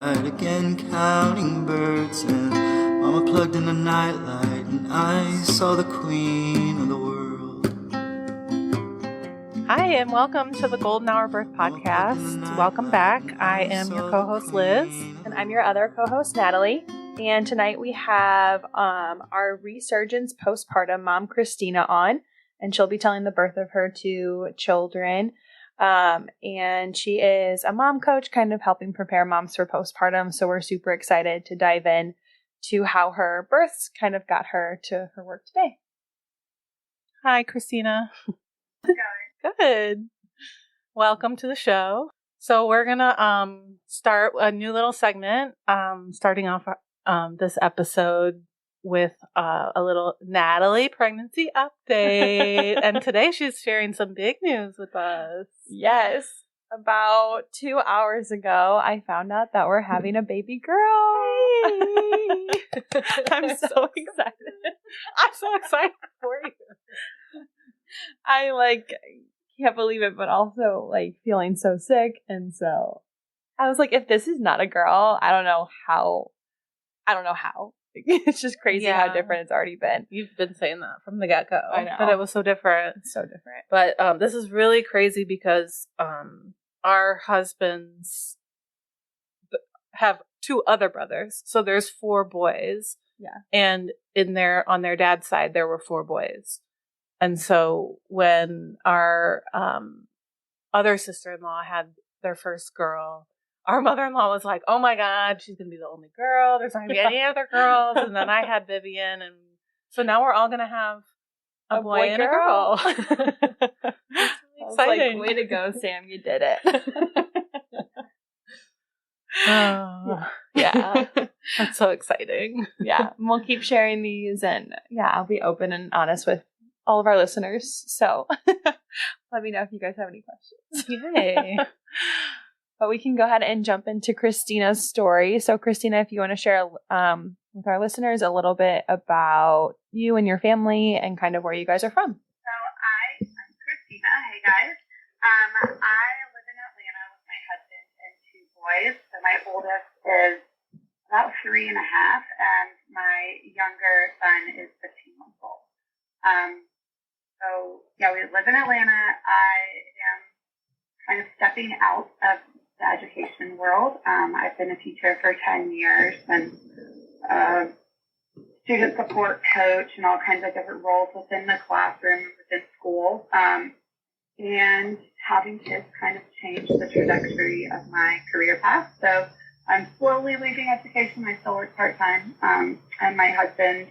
Again counting birds and Mama plugged in the nightlight and I saw the queen of the world. Hi, and welcome to the Golden Hour Birth Podcast. Welcome back. I am your co-host Liz. And I'm your other co-host Natalie. And tonight we have our Resurgens Postpartum mom Christina on, and she'll be telling the birth of her two children. And she is a mom coach, kind of helping prepare moms for postpartum. So we're super excited to dive in to how her births kind of got her to her work today. Hi, Christina. How's it going? Good. Welcome to the show. So we're gonna start a new little segment, starting off this episode with a little Natalie pregnancy update. And today she's sharing some big news with us. Yes. About 2 hours ago, I found out that we're having a baby girl. I'm so excited. I'm so excited for you. I can't believe it, but also feeling so sick. And so I was like, if this is not a girl, I don't know how. It's just crazy how different it's already been. You've been saying that from the get-go. I know. But it was so different. So different. But this is really crazy because our husbands have two other brothers. So there's 4 boys. Yeah. And on their dad's side, there were 4 boys. And so when our other sister-in-law had their first girl, our mother-in-law was like, oh my God, she's going to be the only girl. There's not going to be any other girls. And then I had Vivian. And so now we're all going to have a boy and a girl. It's exciting. Way to go, Sam. You did it. Yeah. That's so exciting. Yeah. And we'll keep sharing these. And I'll be open and honest with all of our listeners. So let me know if you guys have any questions. Yay. But we can go ahead and jump into Christina's story. So, Christina, if you want to share with our listeners a little bit about you and your family and kind of where you guys are from. So I'm Christina. Hey, guys. I live in Atlanta with my husband and 2 boys. So my oldest is about 3 and a half, and my younger son is 15 months old. We live in Atlanta. I am kind of stepping out of the education world. I've been a teacher for 10 years and student support coach and all kinds of different roles within the classroom, within school. And having kids kind of changed the trajectory of my career path. So I'm slowly leaving education. I still work part-time. And my husband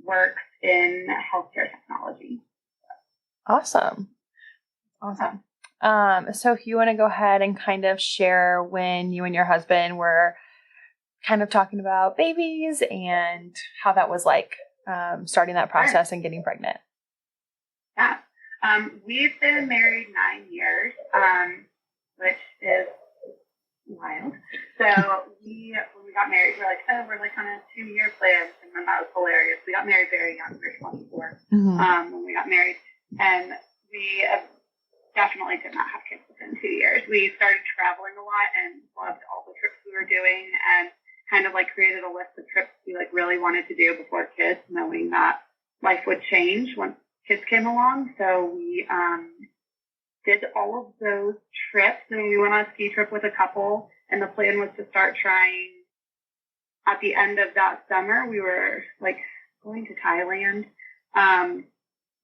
works in healthcare technology. Awesome. So if you want to go ahead and kind of share when you and your husband were kind of talking about babies and how that was like starting that process and getting pregnant. Yeah. We've been married 9 years, which is wild. So when we got married, we're on a 2-year plan, and then that was hilarious. We got married very young. We were 24 when we got married, and we definitely did not have kids within 2 years. We started traveling a lot and loved all the trips we were doing, and kind of created a list of trips we really wanted to do before kids, knowing that life would change once kids came along. So we did all of those trips, and we went on a ski trip with a couple, and the plan was to start trying at the end of that summer. We were going to Thailand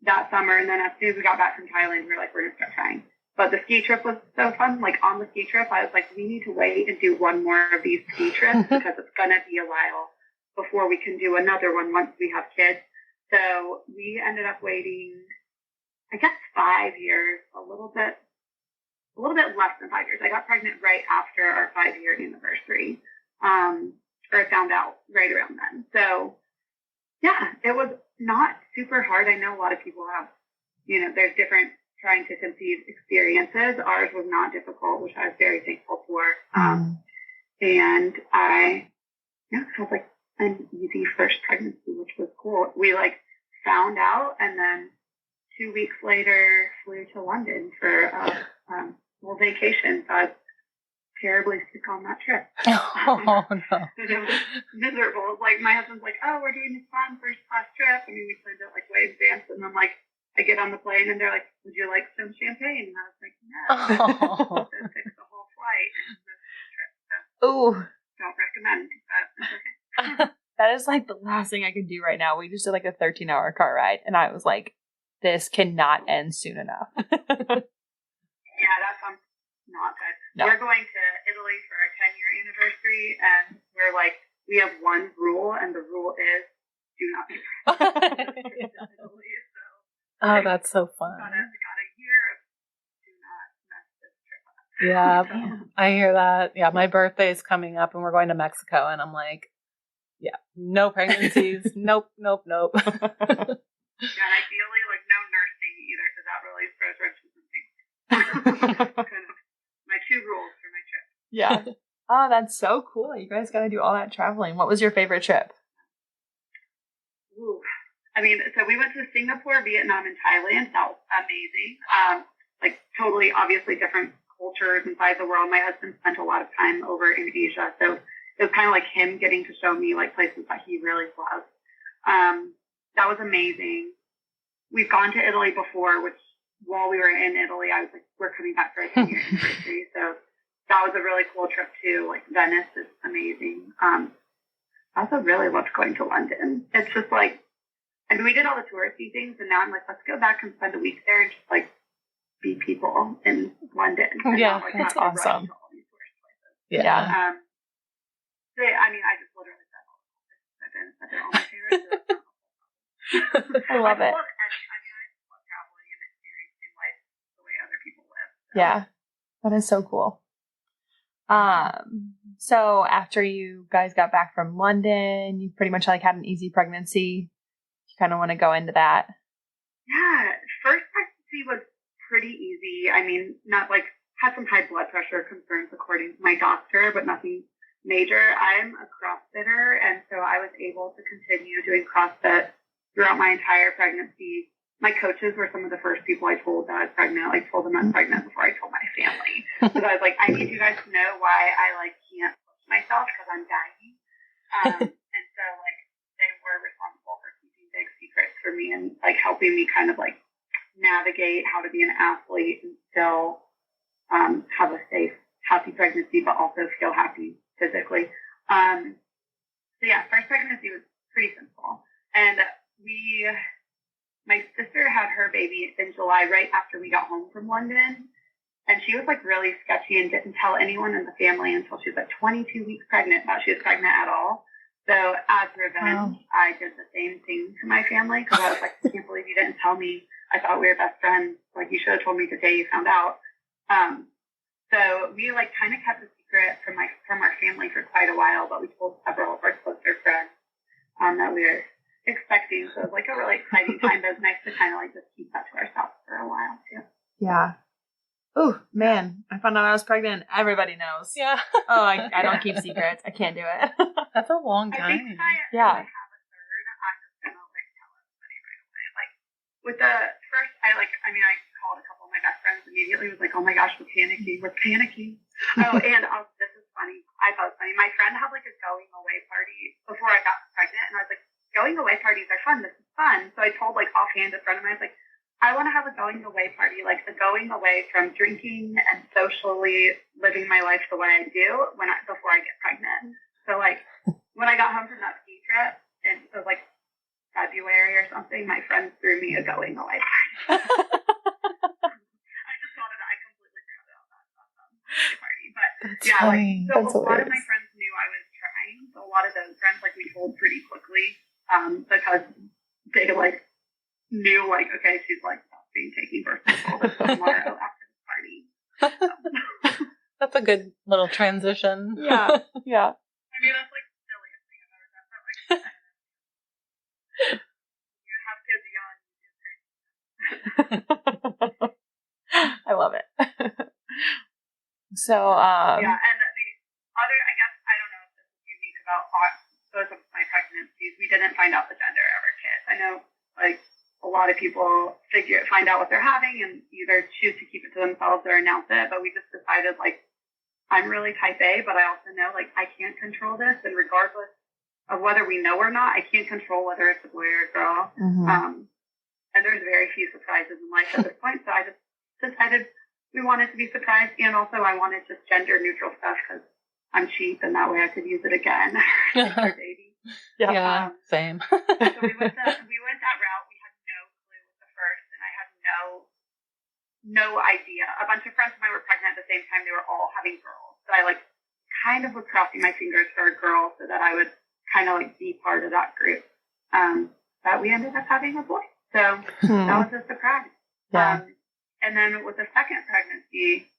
that summer, and then as soon as we got back from Thailand, we were we're going to start trying. But the ski trip was so fun. On the ski trip, I was we need to wait and do one more of these ski trips because it's going to be a while before we can do another one once we have kids. So we ended up waiting, I guess, 5 years, a little bit less than 5 years. I got pregnant right after our 5-year anniversary, or I found out right around then. So yeah, it was not super hard. I know a lot of people have, there's different trying to conceive experiences. Ours was not difficult, which I was very thankful for. And I had an easy first pregnancy, which was cool. We found out, and then 2 weeks later flew to London for a little vacation. So I was terribly sick on that trip. Oh, no. It was miserable. Like, my husband's like, oh, we're doing this fun first class trip. I mean, we planned it like way in advance. And I'm like, I get on the plane and they're like, would you like some champagne? And I was like, no. Oh. So it takes the whole flight and the trip. So Ooh, don't recommend, but it's okay. that is like the last thing I could do right now. We just did like a 13-hour car ride, and I was like, this cannot end soon enough. Yeah, that sounds not good. No. We're going to Italy for our 10-year anniversary, and we're like, we have one rule, and the rule is do not be Italy. So Oh, that's so fun. got a year of do not mess this trip up. Yeah, I hear that. Yeah, my birthday's coming up and we're going to Mexico, and I'm like, yeah, no pregnancies. Nope. Yeah, and ideally, like, no nursing either, because that really throws wrenches and things. Kind of my 2 rules for my trip. Yeah. Oh, that's so cool. You guys got to do all that traveling. What was your favorite trip? Ooh. I mean, so we went to Singapore, Vietnam, and Thailand. That was amazing. Like, totally, obviously different cultures inside the world. My husband spent a lot of time over in Asia, so it was kind of like him getting to show me like places that he really loves. That was amazing. We've gone to Italy before, which while we were in Italy, I was like, we're coming back for a 10-year anniversary. So that was a really cool trip too. Like, Venice is amazing. I also really loved going to London. It's just like, I mean, we did all the touristy things, and now I'm like, let's go back and spend a week there and just like be people in London. And Yeah, not, like, that's have to rush awesome. to all these tourist places. Yeah. So, I mean, I just literally said all the places I've been. They're all my favorites. So that's not I love it. I love traveling and experiencing life the way other people live. So. Yeah, that is so cool. So after you guys got back from London, you pretty much like had an easy pregnancy. You kind of want to go into that. Yeah, first pregnancy was pretty easy. I mean, not like, had some high blood pressure concerns according to my doctor, but nothing major. I'm a CrossFitter, and so I was able to continue doing CrossFit throughout my entire pregnancy. My coaches were some of the first people I told that I was pregnant. Like, told them I was pregnant before I told my family. Because I was like, I need you guys to know why I like can't push myself because I'm dying. And so like they were responsible for keeping big secrets for me and like helping me kind of like navigate how to be an athlete and still have a safe, happy pregnancy, but also feel happy physically. So yeah, first pregnancy was pretty simple. And my sister had her baby in July right after we got home from London. And she was like really sketchy and didn't tell anyone in the family until she was like 22 weeks pregnant that she was pregnant at all. So as revenge, I did the same thing to my family because I was like, I can't believe you didn't tell me. I thought we were best friends. Like, you should have told me the day you found out. So we like kind of kept the secret from our family for quite a while, but we told several of our closer friends that we were expecting. So it was like a really exciting time, but it was nice to kind of like just keep that to ourselves for a while too. Yeah. Oh, man. I found out I was pregnant. Everybody knows. Yeah. Oh, I don't keep secrets. I can't do it. That's a long I time. think if I Yeah. have a third, I'm just gonna like tell everybody right away. Like with the first, I called a couple of my best friends immediately. Was like, oh my gosh, we're panicking. Oh, and this is funny. I thought it was funny. My friend had like a going away party before I got pregnant, and I was like, going away parties are fun. This is fun. So I told like offhand a friend of mine, I was like, I want to have a going away party, like a going away from drinking and socially living my life the way I do before I get pregnant. So like when I got home from that ski trip, and it was like February or something, my friend threw me a going away party. I just thought of it. I completely forgot about that party. But That's yeah, funny. like, so That's a lot of hilarious. my friends knew I was trying. So a lot of those friends, like, we told pretty quickly, because they like knew like, okay, she's like being taking birth control tomorrow after the party. So. That's a good little transition. Yeah. Yeah. I mean, that's like the silliest thing I've ever done. But like, you have kids young, you do crazy. I love it. So, Yeah, and the other, I guess, I don't know if this is unique about both of my pregnancies. We didn't find out the gender of our kids. I know, like, a lot of people find out what they're having and either choose to keep it to themselves or announce it, but we just decided, like, I'm really type A, but I also know, like, I can't control this. And regardless of whether we know or not, I can't control whether it's a boy or a girl. Mm-hmm. And there's very few surprises in life at this point. So I just decided we wanted to be surprised. And also I wanted just gender neutral stuff because I'm cheap and that way I could use it again. Our baby. Yeah, same. So we went that route. We had no clue with the first, and I had no idea. A bunch of friends of mine were pregnant at the same time. They were all having girls. So I like kind of was crossing my fingers for a girl so that I would kind of like be part of that group. But we ended up having a boy. So that was a surprise. Yeah. And then with the second pregnancy,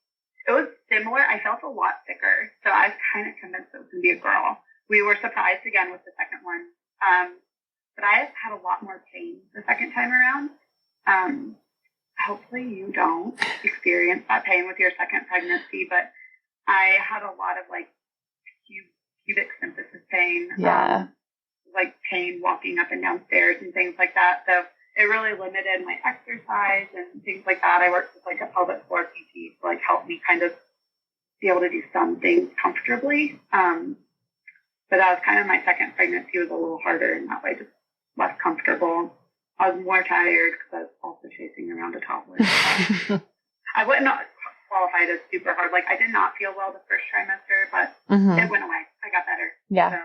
it was similar. I felt a lot sicker. So I was kind of convinced it was going to be a girl. We were surprised again with the second one. But I had a lot more pain the second time around. Hopefully you don't experience that pain with your second pregnancy, but I had a lot of like pubic symphysis pain. Yeah. Like pain walking up and down stairs and things like that. So it really limited my exercise and things like that. I worked with like a pelvic floor PT to like help me kind of be able to do some things comfortably. But that was kind of my second pregnancy was a little harder in that way, just less comfortable. I was more tired because I was also chasing around a toddler. I wouldn't qualify as super hard. Like I did not feel well the first trimester, but it went away. I got better. Yeah. So.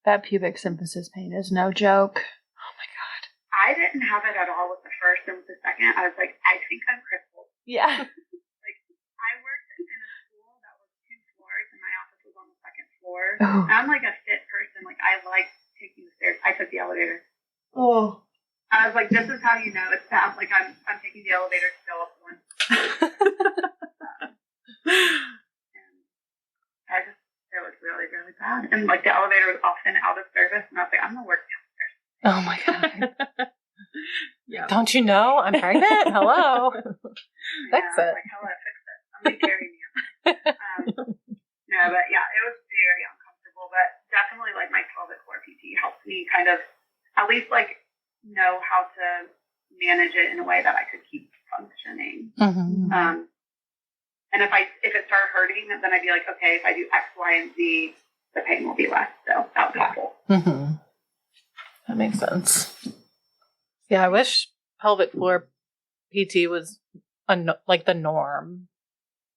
That pubic symphysis pain is no joke. Oh my God. I didn't have it at all with the first, and with the second, I was like, I think I'm crippled. Yeah. Like, I worked in a school that was 2 floors, and my office was on the second floor. Oh. And I'm like a fit person. Like, I like taking the stairs. I took the elevator. Oh. I was like, this is how you know it's bad. Like, I'm taking the elevator to go up one. And it was really, really bad. And, like, the elevator was often out of service, and I was like, I'm going to work downstairs. Oh my God. Yeah. Don't you know I'm pregnant? Hello. Fix it. Like, hello, fix it. Somebody carry me up. No, but yeah, it was very uncomfortable. But definitely, like, my pelvic floor PT helped me kind of at least, like, know how to manage it in a way that I could keep functioning. Mm-hmm. And if it started hurting, then I'd be like, okay, if I do X, Y, and Z, the pain will be less. So that was helpful. Mm-hmm. That makes sense. Yeah, I wish pelvic floor PT was like the norm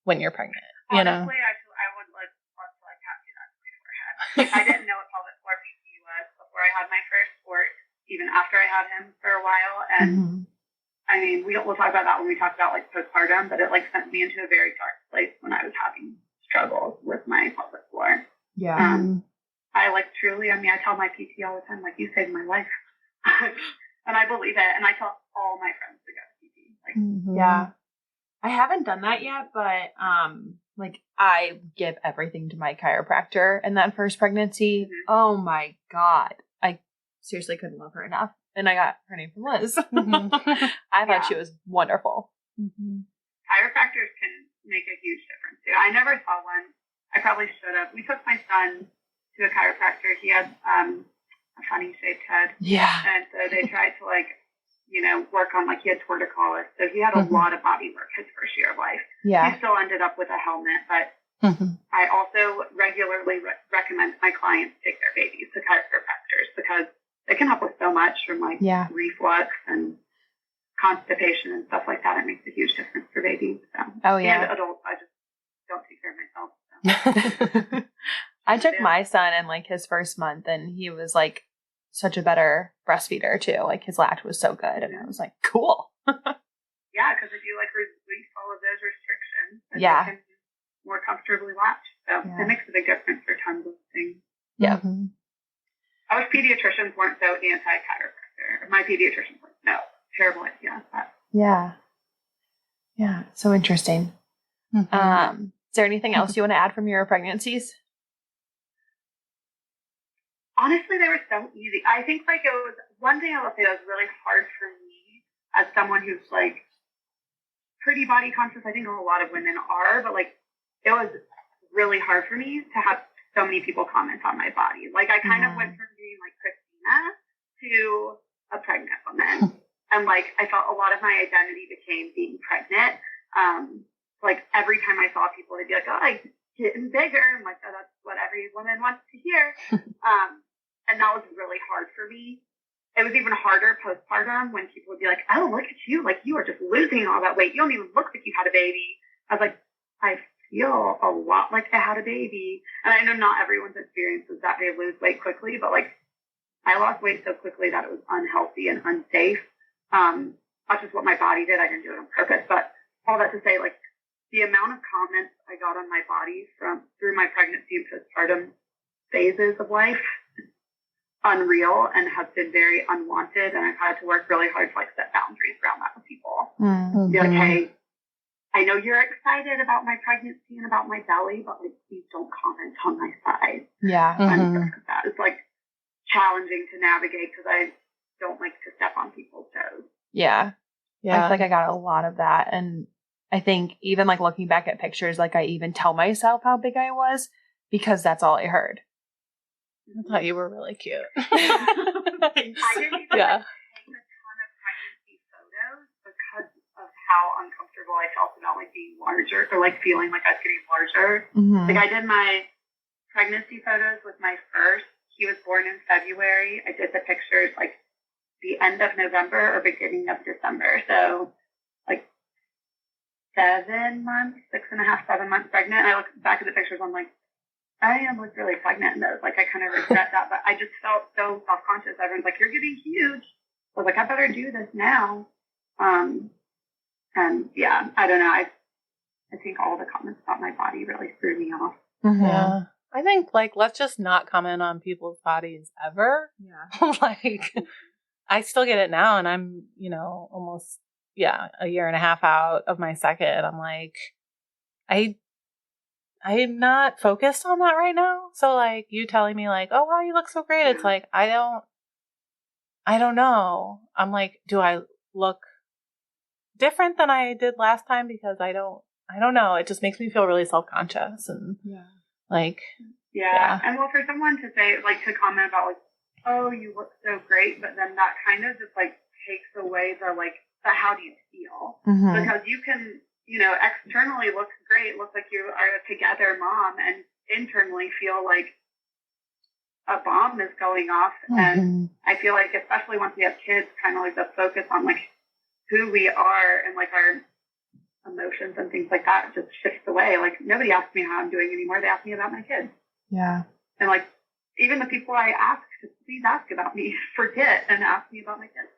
when you're pregnant. You know, Honestly, I would love to like tattoo that on my forehead. Like, I didn't know what pelvic floor PT was before I had my first, or even after I had him for a while. And I mean, we'll talk about that when we talk about like postpartum, but it like sent me into a very dark place when I was having struggles with my pelvic floor. Yeah. I like truly, I mean, I tell my PT all the time, like, you saved my life. And I believe it. And I tell all my friends to go to PT. Like, Yeah. I haven't done that yet, but like I give everything to my chiropractor in that first pregnancy. Oh my God. I seriously couldn't love her enough. And I got her name from Liz. I thought she was wonderful. Chiropractors can make a huge difference too. I never saw one. I probably should have. We took my son to a chiropractor. He had a funny shaped head. Yeah. And so they tried to like, you know, work on like he had torticollis. So he had a lot of body work his first year of life. Yeah. He still ended up with a helmet, but I also regularly recommend my clients take their babies to chiropractors because they can help with so much from like reflux and constipation and stuff like that. It makes a huge difference for babies. So. And adults, I just don't take care of myself. So. I took my son in like his first month and he was like such a better breastfeeder too. Like his latch was so good and I was like, cool. Yeah, because if you like release all of those restrictions, then Yeah. they can more comfortably latch. So it makes a big difference for tons of things. Yeah. I wish pediatricians weren't so anti-chiropractor. My pediatrician was like, no, terrible idea. But. Yeah. Yeah. So interesting. Is there anything else you want to add from your pregnancies? Honestly, they were so easy. I think like it was one thing I will say that was really hard for me as someone who's like pretty body conscious. I think a lot of women are, but like it was really hard for me to have so many people comment on my body. Like I kind of went from being like Christina to a pregnant woman. And like I felt a lot of my identity became being pregnant. Like every time I saw people, they'd be like, oh, I'm getting bigger. I'm like, oh, that's what every woman wants to hear. And that was really hard for me. It was even harder postpartum when people would be like, oh, look at you. Like, you are just losing all that weight. You don't even look like you had a baby. I was like, I feel a lot like I had a baby. And I know not everyone's experience is that they lose weight quickly, but like, I lost weight so quickly that it was unhealthy and unsafe. That's just what my body did. I didn't do it on purpose. But all that to say, like, the amount of comments I got on my body through my pregnancy and postpartum phases of life, unreal, and has been very unwanted. And I've had to work really hard to like set boundaries around that with people. Mm-hmm. Be like, hey, I know you're excited about my pregnancy and about my belly, but like, please don't comment on my size. Yeah. And stuff like that. It's like challenging to navigate because I don't like to step on people's toes. Yeah. Yeah. I feel like I got a lot of that. And I think even like looking back at pictures, like I even tell myself how big I was because that's all I heard. I thought you were really cute. I didn't even take a ton of pregnancy photos because of how uncomfortable I felt about like being larger or like feeling like I was getting larger. Mm-hmm. Like I did my pregnancy photos with my first. He was born in February. I did the pictures like the end of November or beginning of December. So like 7 months, 6.5, 7 months pregnant. And I look back at the pictures, I'm like, I look really pregnant in those. Like I kind of regret that, but I just felt so self-conscious. Everyone's like, you're getting huge. I was like, I better do this now. And yeah, I don't know. I think all the comments about my body really threw me off. Mm-hmm. Yeah. I think like, let's just not comment on people's bodies ever. Yeah. Like I still get it now and I'm, almost, a year and a half out of my second. I'm like, I'm not focused on that right now. So like you telling me like, oh wow, you look so great. It's like, I don't know. I'm like, do I look different than I did last time? Because I don't know. It just makes me feel really self-conscious and like, And well, for someone to say, like, to comment about like, oh, you look so great, but then that kind of just like takes away the how do you feel? Mm-hmm. Because you can, externally look great, look like you are a together mom, and internally feel like a bomb is going off. Mm-hmm. And I feel like, especially once we have kids, kind of like the focus on like who we are and like our emotions and things like that just shifts away. Like nobody asks me how I'm doing anymore. They ask me about my kids. Yeah. And like even the people I ask to please ask about me forget and ask me about my kids.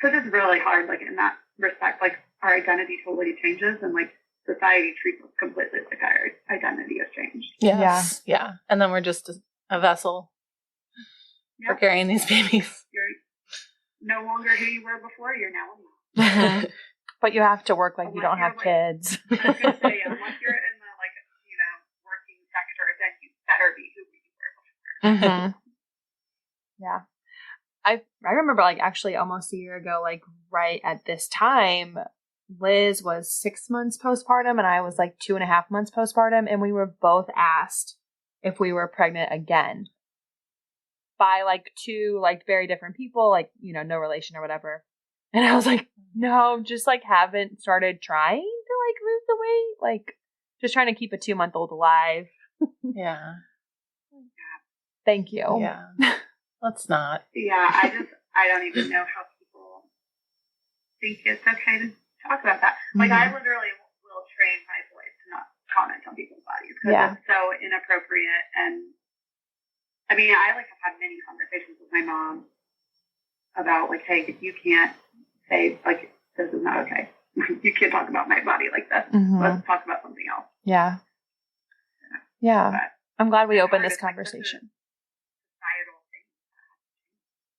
So it's just really hard, like in that respect, like our identity totally changes and like society treats us completely like our identity has changed. yes. Yeah. And then we're just a vessel for carrying these babies. You're no longer who you were before, you're now a mom. But you have to work like you don't have kids. I was going to say, once you're in the working sector, then you better be who you were before. Mm-hmm. Yeah. I remember actually almost a year ago, right at this time, Liz was 6 months postpartum and I was 2.5 months postpartum, and we were both asked if we were pregnant again by two very different people, no relation or whatever. And I was like, no, just haven't started trying to lose the weight, just trying to keep a 2-month-old alive. Yeah. Thank you. Yeah. Let's not. Yeah, I don't even know how people think it's okay to talk about that. Mm-hmm. I literally will train my boys to not comment on people's bodies because it's so inappropriate. And I mean, I have had many conversations with my mom about hey, you can't say this is not okay. You can't talk about my body like this. Mm-hmm. Let's talk about something else. Yeah. Yeah. But I'm glad we opened this conversation. Societal thing.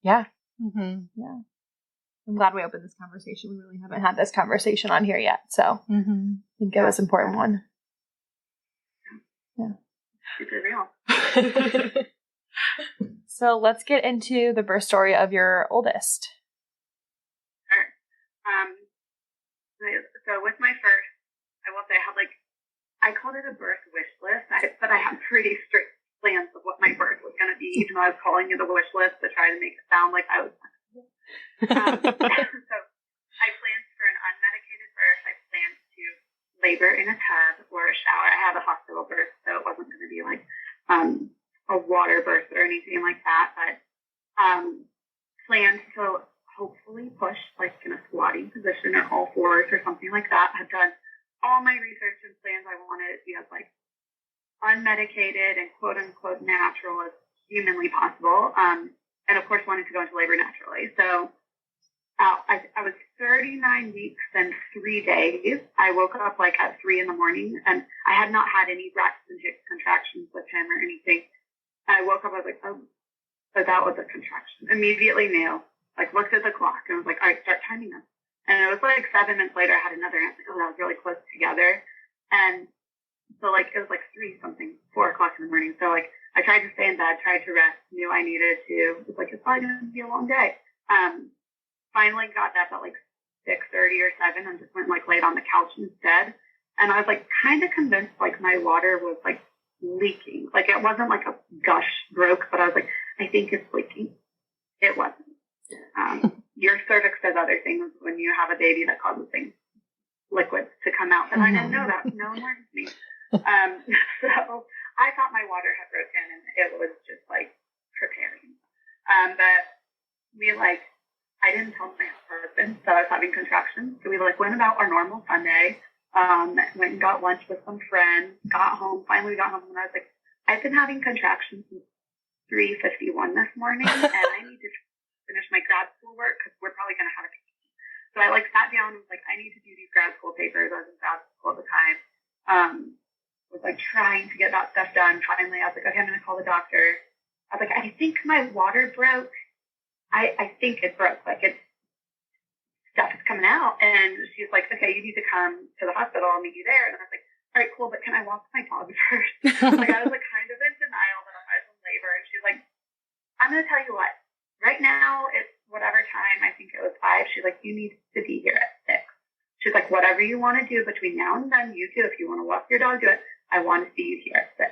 Yeah. Mm-hmm. Yeah. I'm glad we opened this conversation. We really haven't had this conversation on here yet. So I think it was an important one. Yeah. Super real. So let's get into the birth story of your oldest. Sure. So with my first, I will say I had I called it a birth wish list, but I had pretty strict plans of what my birth was going to be, even though I was calling it a wish list to try to make it sound like I was. So I planned for an unmedicated birth. I planned to labor in a tub or a shower. I had a hospital birth, so it wasn't going to be like a water birth or anything like that, but planned to hopefully push like in a squatting position or all fours or something like that. Had done all my research and plans. I wanted it to be as like unmedicated and quote unquote natural as humanly possible. And of course wanted to go into labor naturally. So I was 39 weeks and 3 days. I woke up like at 3 a.m. and I had not had any Braxton Hicks contractions with him or anything. And I woke up, I was like, oh, so that was a contraction. Immediately knew, like looked at the clock and was like, all right, start timing them. And it was like 7 minutes later, I had another, and I was like, oh, that was really close together. And so like, it was like 4 o'clock in the morning. So like, I tried to stay in bed, tried to rest, knew I needed to. It was like, it's probably going to be a long day. Finally got up at like 6:30 or 7 and just went like laid on the couch instead. And I was like kind of convinced like my water was like leaking. Like it wasn't like a gush broke, but I was like, I think it's leaking. It wasn't. Your cervix does other things when you have a baby that causes things, liquids to come out. But I didn't know that. No one warned me. So I thought my water had broken and it was just like preparing. But we like, I didn't tell my husband that I was having contractions. So we like went about our normal Sunday, went and got lunch with some friends, got home. Finally we got home and I was like, I've been having contractions since 3:51 this morning and I need to finish my grad school work because we're probably going to have a baby. So I like sat down and was like, I need to do these grad school papers. I was in grad school at the time. Was like trying to get that stuff done. Finally, I was like, okay, I'm going to call the doctor. I was like, I think my water broke. I think it broke. Like it's stuff is coming out. And she's like, okay, you need to come to the hospital. I'll meet you there. And I was like, all right, cool. But can I walk my dog first? Like I was like kind of in denial that I was in labor. And she's like, I'm going to tell you what, right now it's whatever time, I think it was 5. She's like, you need to be here at 6. She's like, whatever you want to do between now and then, you do. If you want to walk your dog, do it. I want to see you here at 6.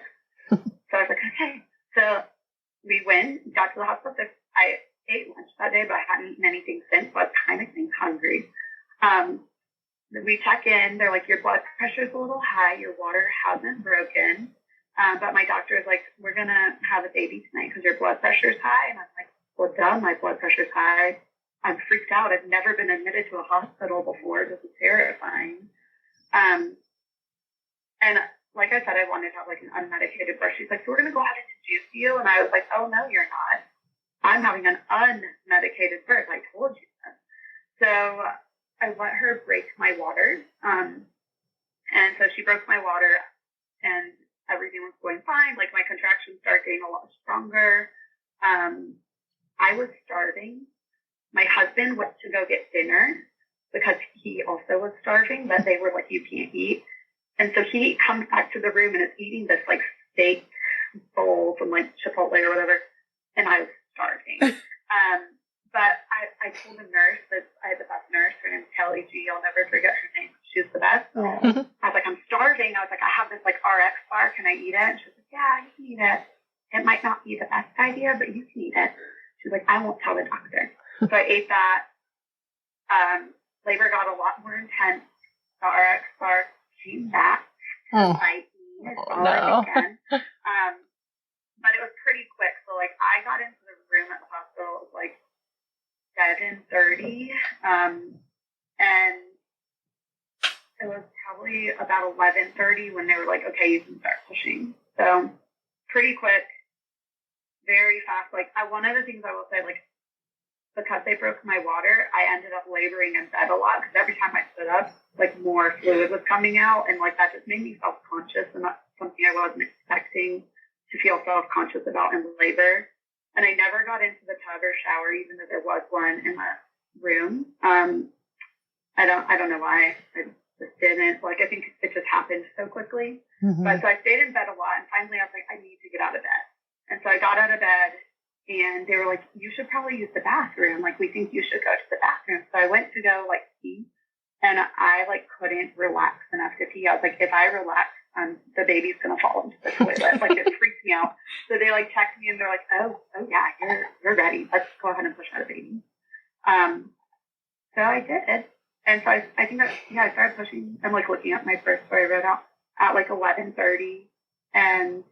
So I was like, okay. So we went, got to the hospital at 6. I ate lunch that day, but I hadn't eaten anything since, so I was kind of getting hungry. We check in. They're like, your blood pressure's a little high. Your water hasn't broken. But my doctor is like, we're going to have a baby tonight because your blood pressure's high. And I'm like, well, duh, my blood pressure's high. I'm freaked out. I've never been admitted to a hospital before. This is terrifying. And like I said, I wanted to have like an unmedicated birth. She's like, so we're going to go ahead and induce you. And I was like, oh, no, you're not. I'm having an unmedicated birth. I told you that. So I let her break my water. And so she broke my water and everything was going fine. Like my contractions started getting a lot stronger. I was starving. My husband went to go get dinner because he also was starving, but they were like, you can't eat. And so he comes back to the room and is eating this like steak bowl from like Chipotle or whatever. And I was starving. But I told the nurse that I had the best nurse. Her name's Kelly G. I'll never forget her name. She was the best. Oh. I was like, I'm starving. I was like, I have this like RX bar. Can I eat it? And she was like, yeah, you can eat it. It might not be the best idea, but you can eat it. She was like, I won't tell the doctor. So I ate that. Labor got a lot more intense. The RX bar came back to bite me as well again. But it was pretty quick. So like I got into the room at the hospital. It was like 7:30. And it was probably about 11:30 when they were like, okay, you can start pushing. So pretty quick, very fast. Like one of the things I will say, like, because they broke my water, I ended up laboring in bed a lot because every time I stood up, like more fluid was coming out. And like that just made me self-conscious, and that's something I wasn't expecting to feel self-conscious about in labor. And I never got into the tub or shower, even though there was one in the room. I don't know why. I just didn't. Like, I think it just happened so quickly. Mm-hmm. But so I stayed in bed a lot, and finally I was like, I need to get out of bed. And so I got out of bed, and they were like, you should probably use the bathroom. Like, we think you should go to the bathroom. So I went to go, like, pee, and I, like, couldn't relax enough to pee. I was like, if I relax, the baby's going to fall into the toilet. Like, it freaked me out. So they, like, checked me, and they're like, oh, yeah, you're ready. Let's go ahead and push out a baby. So I did. And so I think that, I started pushing. I'm like looking at my first story I wrote out at like 11:30. And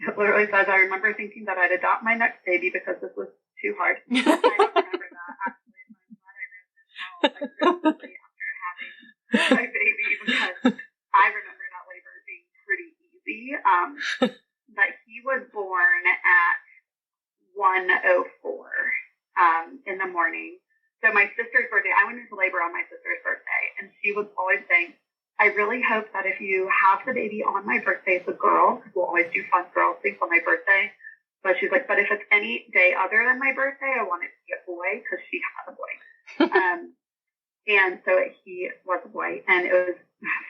it literally says, I remember thinking that I'd adopt my next baby because this was too hard. I don't remember that. Actually, I'm glad I wrote this out like recently after having my baby, because I remember that labor being pretty easy. But he was born at 1:04 in the morning. So my sister's birthday, I went into labor on my sister's birthday, and she was always saying, I really hope that if you have the baby on my birthday, it's a girl, because we'll always do fun girl things on my birthday. But she's like, but if it's any day other than my birthday, I want it to be a boy, because she had a boy. And so he was a boy. And it was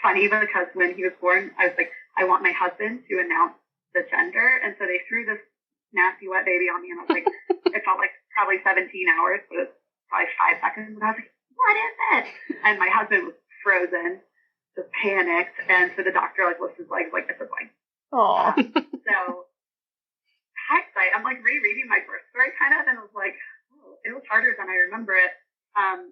funny because when he was born, I was like, I want my husband to announce the gender. And so they threw this nasty wet baby on me, and I was like, it felt like probably 17 hours, but it was probably 5 seconds. And I was like, what is it? And my husband was frozen, just panicked. And so the doctor like lifted his legs like, it's a boy. Aw. So hindsight, I'm like rereading my birth story kind of, and I was like, oh, it was harder than I remember it.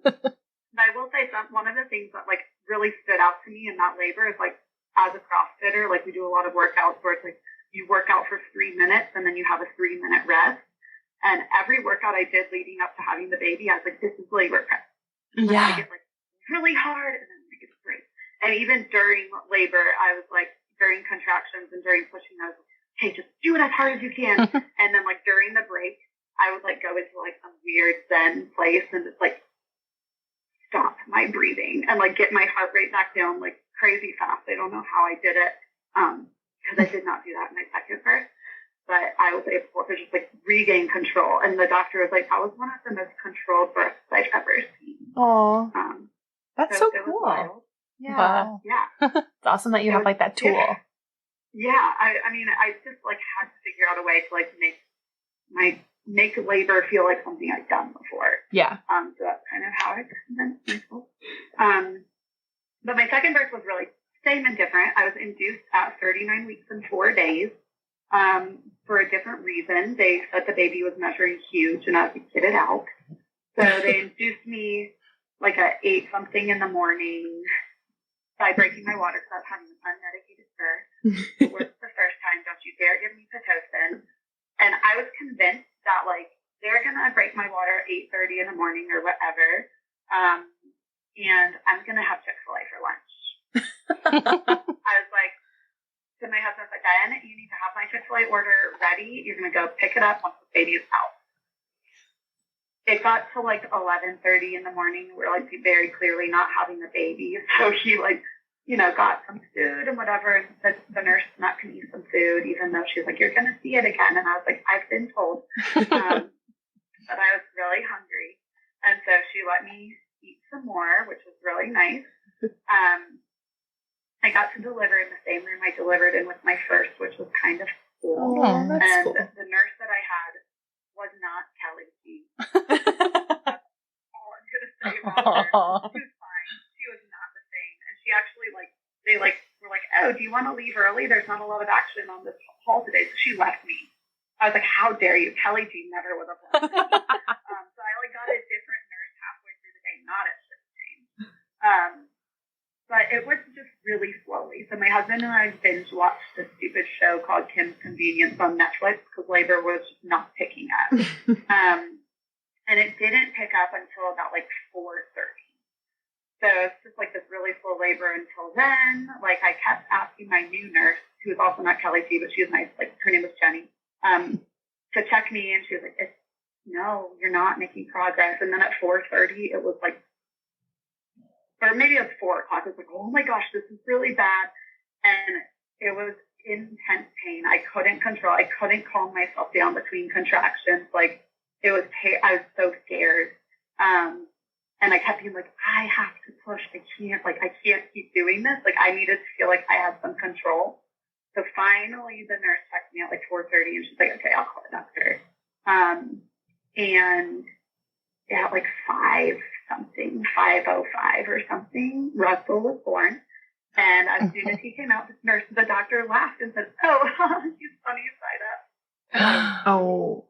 But I will say one of the things that like really stood out to me in that labor is like, as a CrossFitter, like we do a lot of workouts where it's like you work out for 3 minutes and then you have a 3-minute rest. And every workout I did leading up to having the baby, I was like, this is labor prep. Yeah. I get like really hard and then it gets great. And even during labor, I was like, during contractions and during pushing, I was like, hey, just do it as hard as you can. And then like during the break, I would like go into like some weird Zen place and just like stop my breathing and like get my heart rate back down like crazy fast. I don't know how I did it because I did not do that in my second birth. But I was able to just like regain control. And the doctor was like, that was one of the most controlled births I've ever seen. Oh, that's so it was cool. wild. Yeah. Wow. Yeah. It's awesome that you have like that tool. Yeah. I mean, I just like had to figure out a way to like make labor feel like something I'd done before. Yeah. So that's kind of how I convinced myself. But my second birth was really same and different. I was induced at 39 weeks and 4 days. For a different reason. They said the baby was measuring huge and I had to get it out. So they induced me like at 8-something in the morning by breaking my water because I was having an unmedicated birth. It was the first time. Don't you dare give me Pitocin. And I was convinced that like they're going to break my water at 8:30 in the morning or whatever. And I'm going to have Chick-fil-A for lunch. I was like, so my husband's like, Diane, you need to have my Chick-fil-A order ready. You're going to go pick it up once the baby is out. It got to like 11:30 in the morning. We're like very clearly not having the baby. So he like, got some food and whatever. And the nurse not going to eat some food, even though she's like, you're going to see it again. And I was like, I've been told. But I was really hungry. And so she let me eat some more, which was really nice. I got to deliver in the same room I delivered in with my first, which was kind of cool. Oh, that's and cool. The nurse that I had was not Kelly G. That's all I'm going to say about her. She was fine. She was not the same. And she actually, they were like, oh, do you want to leave early? There's not a lot of action on this hall today. So she left me. I was like, how dare you? Kelly G never would have left me. So I got a different nurse halfway through the day, not at shift change. But it was just really slowly. So my husband and I binge watched this stupid show called Kim's Convenience on Netflix because labor was not picking up. And it didn't pick up until about 4:30. So it's just this really slow labor until then. I kept asking my new nurse, who was also not Kelly G, but she was nice. Her name was Jenny, to check me. And she was like, no, you're not making progress. And then at 4:30, it was or maybe it was 4 o'clock. It was oh my gosh, this is really bad. And it was intense pain. I couldn't control. I couldn't calm myself down between contractions. It was, I was so scared. And I kept being I have to push. I can't keep doing this. I needed to feel like I had some control. So finally the nurse texted me at 4:30 and she's like, okay, I'll call the doctor. And at 5:05 or something, Russell was born. And as soon as he came out, the doctor laughed and said, oh, he's funny side up. Oh.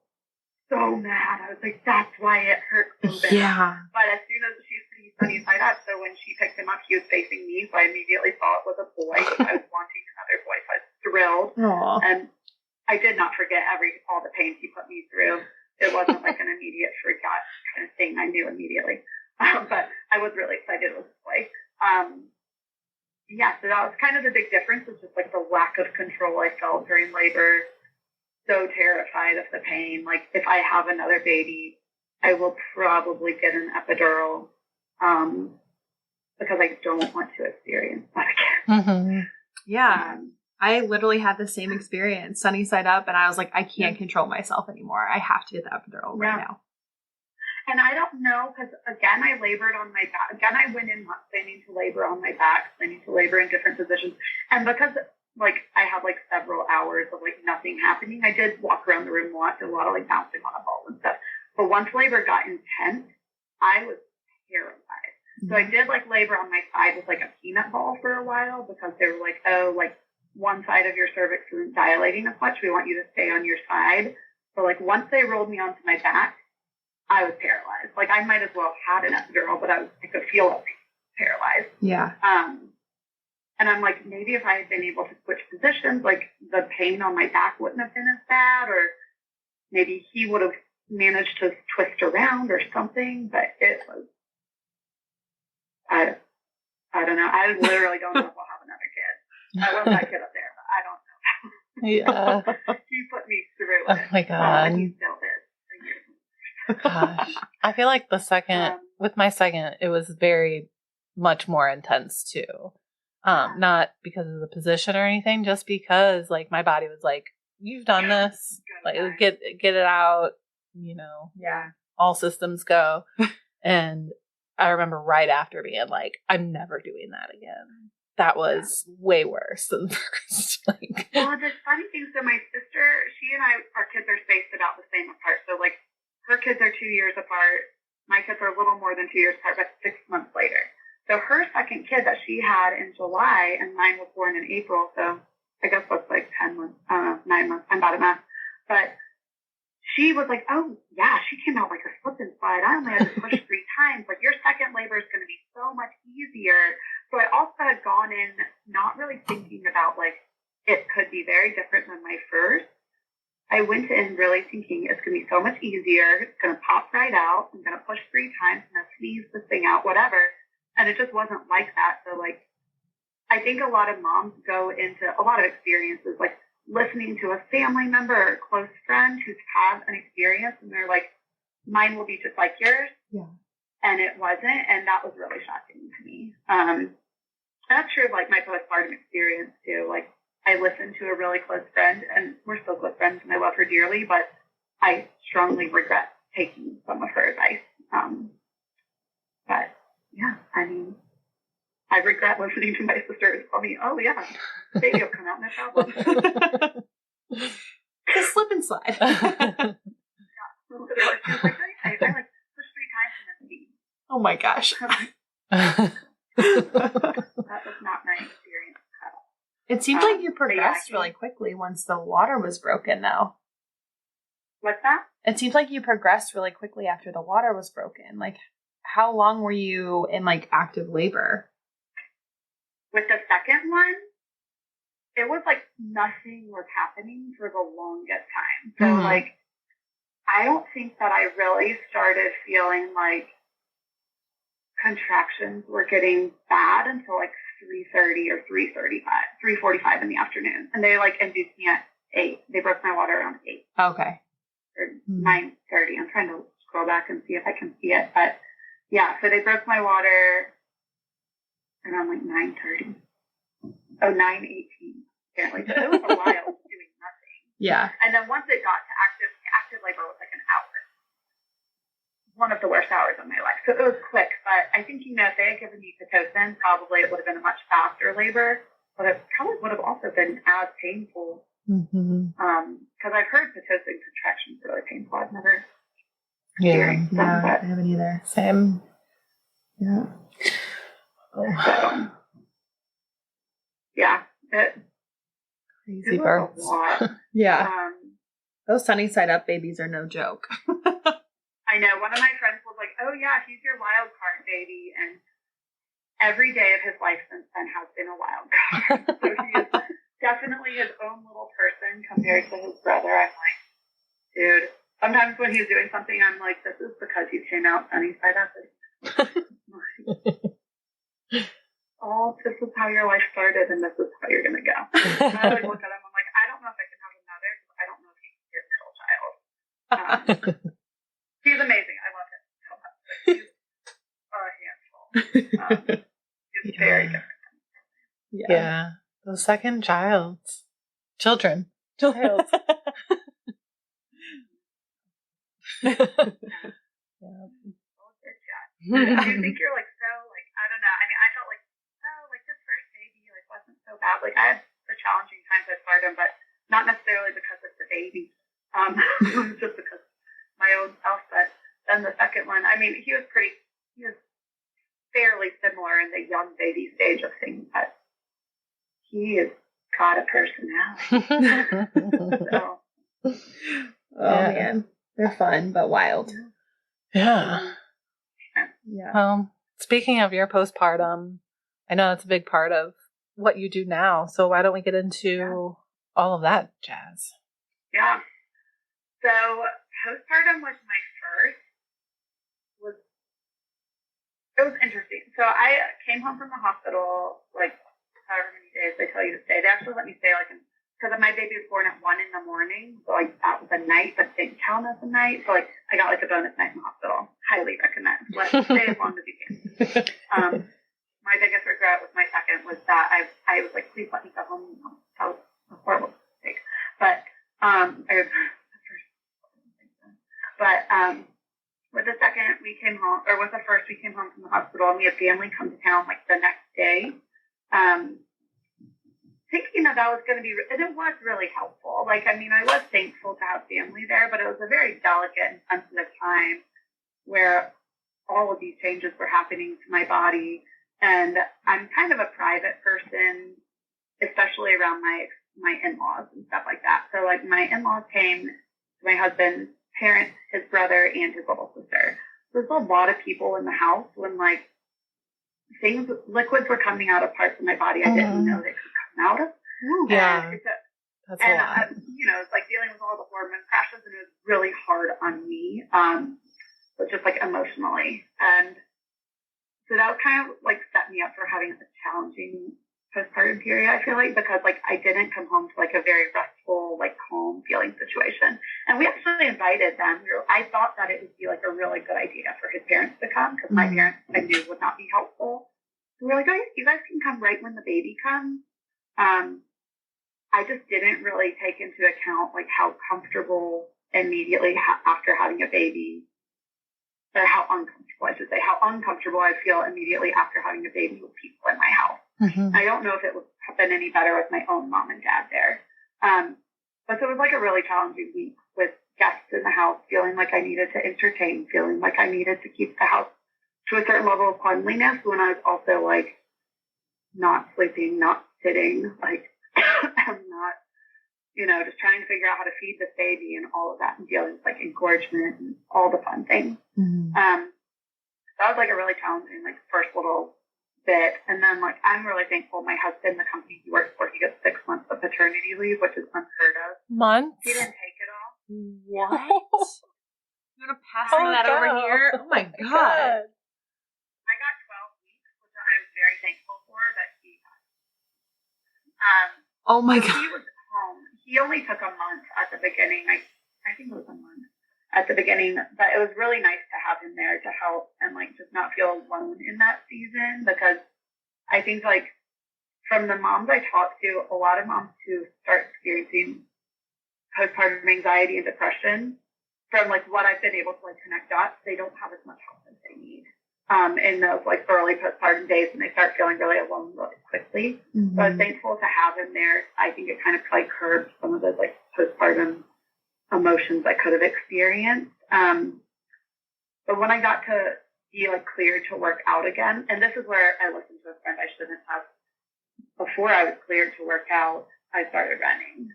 so mad. I was like, that's why it hurt so bad. Yeah. But as soon as she's pretty sunny side up, so when she picked him up, he was facing me, so I immediately saw it was a boy. I was wanting another boy, so I was thrilled. Aww. And I did not forget all the pain he put me through. It wasn't like an immediate freak out kind of thing. I knew immediately. But I was really excited with the boy. Yeah, so that was kind of the big difference, was just like the lack of control I felt during labor. So terrified of the pain. Like, if I have another baby, I will probably get an epidural because I don't want to experience that again. Mm-hmm. Yeah. I literally had the same experience, sunny side up, and I was like, I can't control myself anymore. I have to get the epidural right now. And I don't know, because again, I labored on my back. Again, I went in not planning to labor on my back, planning to labor in different positions. And because, like, I had, like, several hours of, like, nothing happening, I did walk around the room a lot, did a lot of, like, bouncing on a ball and stuff. But once labor got intense, I was terrified. Mm-hmm. So I did, like, labor on my side with, like, a peanut ball for a while, because they were like, oh, like, one side of your cervix isn't dilating as much. We want you to stay on your side. So, like, once they rolled me onto my back, I was paralyzed. Like, I might as well have had an epidural, but I could feel it paralyzed. Yeah. And I'm like, maybe if I had been able to switch positions, like, the pain on my back wouldn't have been as bad, or maybe he would have managed to twist around or something. But it was, I don't know. I literally don't know if we'll have another kid. I love that kid up there, but I don't know. Yeah. He put me through it. Oh my God. And he still is. Gosh. I feel like with my second, it was very much more intense too. Not because of the position or anything, just because, like, my body was like, you've done this, like, get it out, Yeah. All systems go. And I remember right after being like, I'm never doing that again. That was way worse than the first. Like, well, the funny thing, so my sister, she and I, our kids are spaced about the same apart. So, like, her kids are 2 years apart. My kids are a little more than 2 years apart, but 6 months later. So her second kid that she had in July, and mine was born in April. So I guess that's like 10 months, 9 months. I'm bad at math. But she was like, oh, yeah, she came out like a slip and slide. I only had to push 3 times. Like, your second labor is going to be so much easier. So I also had gone in not really thinking about, like, it could be very different than my first. I went in really thinking it's going to be so much easier. It's going to pop right out. I'm going to push 3 times. I'm going to squeeze this thing out, whatever. And it just wasn't like that. So, like, I think a lot of moms go into a lot of experiences, like, listening to a family member or a close friend who's had an experience, and they're like, mine will be just like yours. Yeah. And it wasn't, and that was really shocking to me. That's true of, like, my postpartum experience too. Like, I listened to a really close friend, and we're still close friends, and I love her dearly, but I strongly regret taking some of her advice. But yeah, I mean, I regret listening to my sister tell me, oh yeah, baby will come out, no problem. Just slip and slide. Yeah, literally. She was like, I like push 3 times and then leave. Oh my gosh. That was not my experience at all. It seemed like you progressed really quickly once the water was broken, though. What's that? It seems like you progressed really quickly after the water was broken. Like, how long were you in, like, active labor? With the second one, it was like nothing was happening for the longest time. So, like, I don't think that I really started feeling like contractions were getting bad until like 3:30 or 3:45 in the afternoon. And they, like, induced me at 8. They broke my water around 8. Okay. Or 9:30. I'm trying to scroll back and see if I can see it. But yeah, so they broke my water around like 9:30. Oh, 9:18, apparently. So it was a while doing nothing. Yeah. And then once it got to active labor was like an hour. One of the worst hours of my life. So it was quick, but I think, if they had given me Pitocin, probably it would have been a much faster labor, but it probably would have also been as painful. Because I've heard Pitocin contractions are really painful. I've never experienced them. But I haven't either. Same. Yeah. So, yeah, it Crazy was births. a lot. Yeah. Those sunny side up babies are no joke. I know. One of my friends was like, oh, yeah, he's your wild card baby. And every day of his life since then has been a wild card. So he is definitely his own little person compared to his brother. I'm like, dude, sometimes when he's doing something, I'm like, this is because you came out sunny side up. Oh, this is how your life started, and this is how you're going to go. And I like look at him, I'm like, I don't know if I can have another, because I don't know if he can be a middle child. He's amazing. I love him so much. He's a handful. He's very different. Yeah. Those second children. Child. Yeah. Do you think you're like so like I don't know? I mean, I felt like like this first baby like wasn't so bad. Like I had a challenging time postpartum, but not necessarily because of the baby. Just because of my own self. But then the second one, I mean, he was fairly similar in the young baby stage of things, but he has got a personality. So, Man, they're fun but wild. Yeah. Yeah. Speaking of your postpartum, I know that's a big part of what you do now. So why don't we get into all of that jazz? Yeah. So postpartum was my first. It was interesting. So I came home from the hospital, like however many days they tell you to stay. They actually let me stay because my baby was born at 1 a.m. So like that was a night, but didn't count as a night. So like I got like a bonus night in the hospital. Highly recommend. Let's stay as long as you can. My biggest regret with my second was that I was like, please let me go home. That was a horrible mistake. But with the second we came home, or with the first we came home from the hospital, and we had family come to town like the next day. Thinking that was going to be, and it was really helpful. Like, I mean, I was thankful to have family there, but it was a very delicate and sensitive time where all of these changes were happening to my body. And I'm kind of a private person, especially around my in-laws and stuff like that. So like my in-laws came to my husband's parents, his brother, and his little sister. There's a lot of people in the house when like liquids were coming out of parts of my body I didn't know they could come out of. Yeah. That's a lot. It's like dealing with all the hormone crashes, and it was really hard on me, but just like emotionally. And so that was kind of like set me up for having a challenging postpartum period, I feel like, because like I didn't come home to like a very restful, like calm feeling situation. And we actually invited them. I thought that it would be like a really good idea for his parents to come, because my parents I knew would not be helpful. So we were like, oh, you guys can come right when the baby comes. I just didn't really take into account like how comfortable immediately after having a baby, or how uncomfortable I'd feel immediately after having a baby with people in my house. Mm-hmm. I don't know if it would have been any better with my own mom and dad there. But so it was like a really challenging week with guests in the house, feeling like I needed to entertain, feeling like I needed to keep the house to a certain level of cleanliness when I was also like not sleeping, not sitting, like I'm not, just trying to figure out how to feed this baby and all of that, and dealing with like engorgement and all the fun things. Mm-hmm. That was like a really challenging like first little bit. And then like I'm really thankful my husband, the company he works for, he gets 6 months of paternity leave, which is unheard of. Months? He didn't take it all. What? You want to pass some of that over here? Oh my God. I got 12 weeks, which I was very thankful for, but he got. Oh my So God. he was home. He only took a month at the beginning. I think it was a month at the beginning, but it was really nice to have him there to help and like just not feel alone in that season, because I think like from the moms I talked to, a lot of moms who start experiencing postpartum anxiety and depression, from like what I've been able to like connect dots, they don't have as much help as they need in those like early postpartum days, and they start feeling really alone really quickly. Mm-hmm. So I was thankful to have him there. I think it kind of like curbed some of those like postpartum emotions I could have experienced. But when I got to be like cleared to work out again, and this is where I listened to a friend I shouldn't have. Before I was cleared to work out, I started running.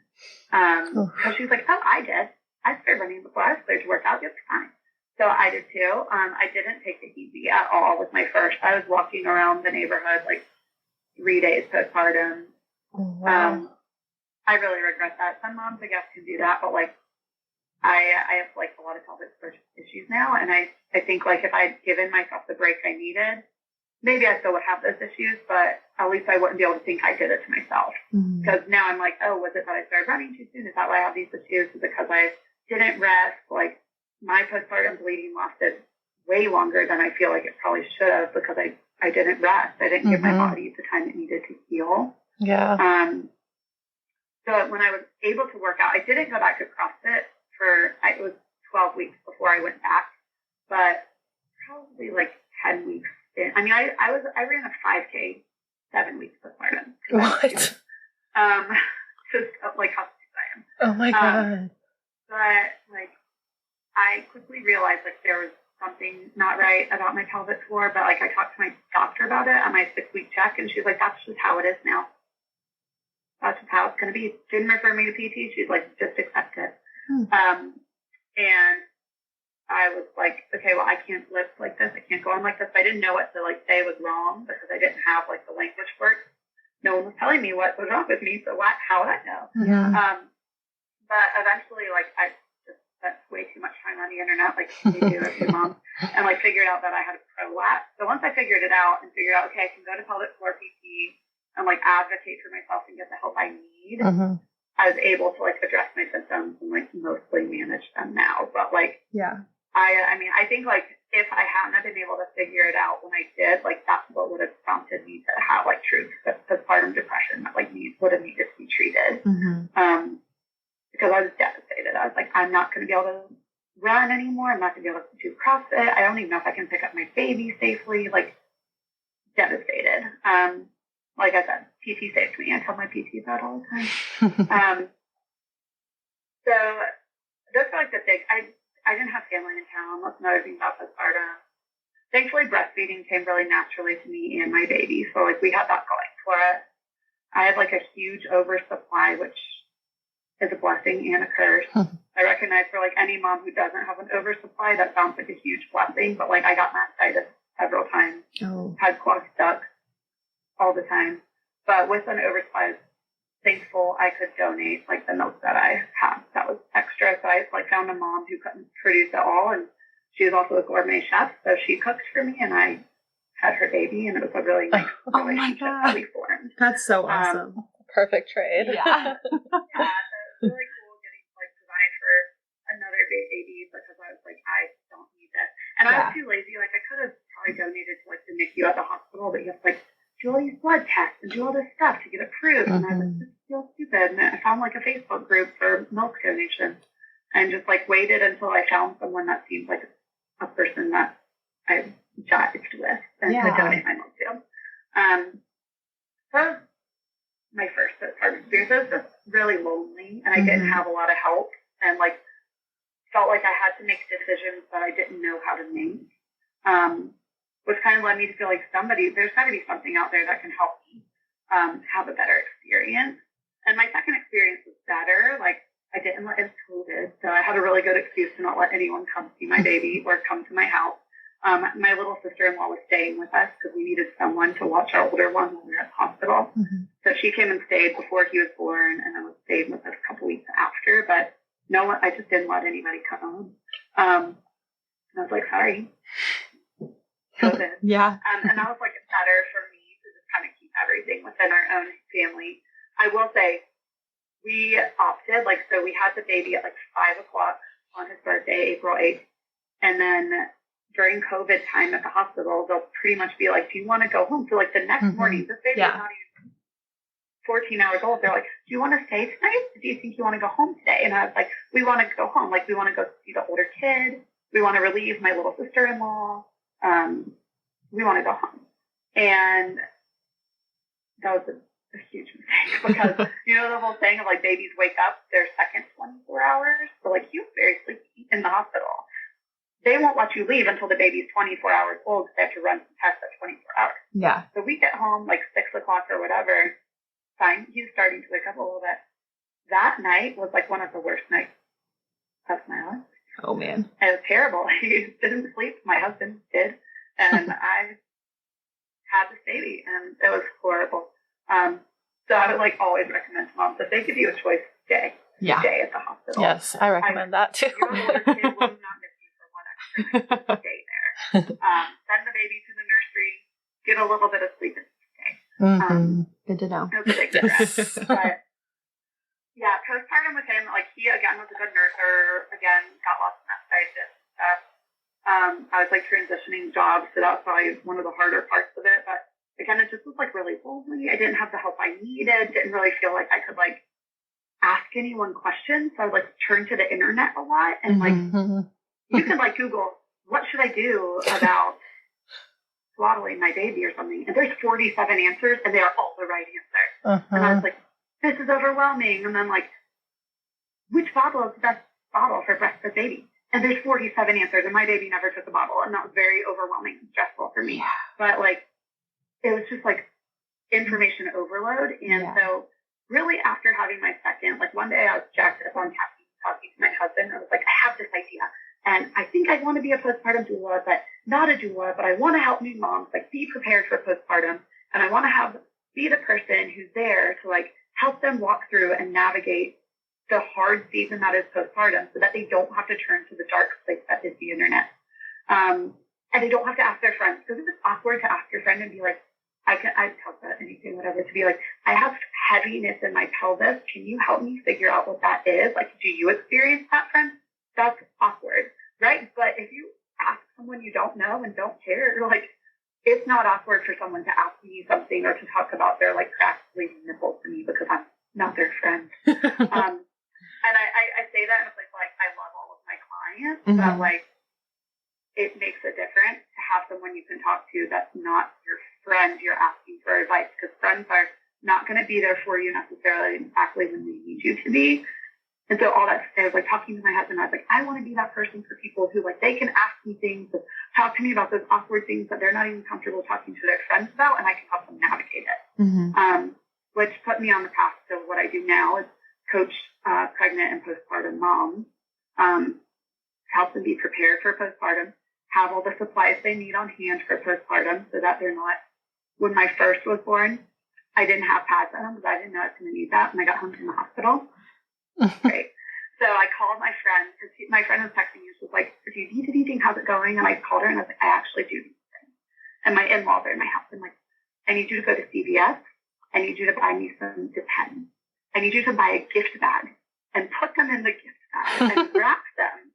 Because she was like, oh, I did. I started running before I was cleared to work out. It's fine. So I did too. I didn't take it easy at all with my first. I was walking around the neighborhood like 3 days postpartum. Wow. I really regret that. Some moms, I guess, can do that, but like I have like a lot of pelvic issues now, and I think like if I'd given myself the break I needed, maybe I still would have those issues, but at least I wouldn't be able to think I did it to myself. Because now I'm like, oh, was it that I started running too soon? Is that why I have these issues? Is it because I didn't rest? Like my postpartum bleeding lasted way longer than I feel like it probably should have because I didn't rest. I didn't give my body the time it needed to heal. Yeah. So when I was able to work out, I didn't go back to CrossFit it was 12 weeks before I went back, but probably like 10 weeks in. I mean, I ran a 5K 7 weeks postpartum. What? Just like how stupid I am. Oh my God. But like, I quickly realized like there was something not right about my pelvic floor, but like I talked to my doctor about it on my 6-week check, and she's like, that's just how it is now. That's just how it's going to be. Didn't refer me to PT. She's like, just accept it. And I was like, okay, well, I can't live like this. I can't go on like this. I didn't know what to like say was wrong because I didn't have like the language for it. No one was telling me what was wrong with me. So how would I know? Yeah. But eventually, like, I just spent way too much time on the internet, like you do as a mom, and like figured out that I had a prolapse. So once I figured it out and figured out, okay, I can go to pelvic floor PT and like advocate for myself and get the help I need, I was able to like address my symptoms and like mostly manage them now. But like, I mean, I think like if I hadn't been able to figure it out when I did, like that's what would have prompted me to have like true postpartum depression that like would have needed to be treated. Because I was devastated. I was like, I'm not going to be able to run anymore. I'm not going to be able to do CrossFit. I don't even know if I can pick up my baby safely. Like devastated. Like I said, PT saved me. I tell my PT that all the time. So those are like the big, I didn't have family in town. That's another thing about postpartum. Thankfully, breastfeeding came really naturally to me and my baby. So like we had that going for us. I had like a huge oversupply, which is a blessing and a curse. I recognize for like any mom who doesn't have an oversupply, that sounds like a huge blessing. But like I got mastitis several times, had clogged ducts all the time. But with an oversupply, I was thankful I could donate like the milk that I had that was extra. So I like found a mom who couldn't produce it all, and she was also a gourmet chef, so she cooked for me, and I had her baby, and it was a really nice relationship that we formed. That's so awesome. Perfect trade. Yeah. So it was really cool getting to like provide for another baby because I was like, I don't need this. And I was too lazy. Like I could have probably donated to like the NICU at the hospital, but you have to like do all these blood tests and do all this stuff to get approved. And I was like, this feels stupid. And I found like a Facebook group for milk donation and just like waited until I found someone that seemed like a person that I jived with and could donate my milk to. So that was my first postpartum experience. It was just really lonely, and I didn't have a lot of help, and like felt like I had to make decisions that I didn't know how to make. Which kind of led me to feel like there's got to be something out there that can help me have a better experience. And my second experience was better. Like I didn't let it was COVID, so I had a really good excuse to not let anyone come see my baby or come to my house. My little sister-in-law was staying with us because we needed someone to watch our older one when we were at the hospital. So she came and stayed before he was born, and then stayed with us a couple weeks after. But no one, I just didn't let anybody come. And I was like, sorry. COVID. And that was like better for me to just kind of keep everything within our own family. I will say we opted, like, so we had the baby at like 5 o'clock on his birthday, April 8th. And then during COVID time at the hospital, they'll pretty much be like, do you want to go home? So like the next morning, this baby is not even 14 hours old. They're like, do you want to stay tonight? Do you think you want to go home today? And I was like, we want to go home. Like we want to go see the older kid. We want to relieve my little sister-in-law. We want to go home. And that was a huge mistake because, you know, the whole thing of like babies wake up their second 24 hours. So like you're very sleepy in the hospital. They won't let you leave until the baby's 24 hours old because they have to run some tests at 24 hours. Yeah. So we get home like 6 o'clock or whatever. Fine. He's starting to wake up a little bit. That night was like one of the worst nights of my life. Oh, man. It was terrible. He didn't sleep. My husband did. And I had this baby, and it was horrible. So I would like always recommend to moms, if they give you a choice, stay at the hospital. Yes, I recommend that too. Your older kid will not miss you for one extra night. Stay there. Send the baby to the nursery, get a little bit of sleep, and stay. Good to know. It was a big difference. But yeah, postpartum with him, like he again was a good nurser. Again, got lots of mastitis stuff. I was like transitioning jobs, so that was probably one of the harder parts of it. But again, it just was like really lonely. I didn't have the help I needed. Didn't really feel like I could like ask anyone questions. So I would like turn to the internet a lot, and like you could like Google, what should I do about swaddling my baby or something? And there's 47 answers, and they are all the right answer. And I was like, this is overwhelming. And then like, which bottle is the best bottle for breastfed baby? And there's 47 answers, and my baby never took a bottle, and that was very overwhelming and stressful for me. Yeah. But like, it was just like information overload. And so really after having my second, like one day I was jacked up on talking to my husband. I was like, I have this idea, and I think I want to be a postpartum doula, but not a doula, but I want to help new moms, like be prepared for postpartum. And I want to be the person who's there to like help them walk through and navigate the hard season that is postpartum, so that they don't have to turn to the dark place that is the internet. And they don't have to ask their friends, because it's awkward to ask your friend and be like, I'd talk about anything, whatever, to be like, I have heaviness in my pelvis. Can you help me figure out what that is? Like, do you experience that, friend? That's awkward, right? But if you ask someone you don't know and don't care, like, it's not awkward for someone to ask me something or to talk about their like cracked bleeding nipples to me because I'm not their friend. And I say that in a place like I love all of my clients, but like it makes a difference to have someone you can talk to that's not your friend you're asking for advice, because friends are not going to be there for you necessarily exactly when they need you to be. And so all that, I was like talking to my husband, I was like, I want to be that person for people who like, they can ask me things, talk to me about those awkward things that they're not even comfortable talking to their friends about, and I can help them navigate it. Which put me on the path to what I do now is coach pregnant and postpartum moms, help them be prepared for postpartum, have all the supplies they need on hand for postpartum so that they're not, when my first was born, I didn't have pads at home because I didn't know I was going to need that when I got home from the hospital. Right. So I called my friend, because my friend was texting me. She was like, do you need anything? How's it going? And I called her and I was like, I actually do need things. And my in-laws are in my house. I'm like, I need you to go to CVS. I need you to buy me some Depends. I need you to buy a gift bag and put them in the gift bag and wrap them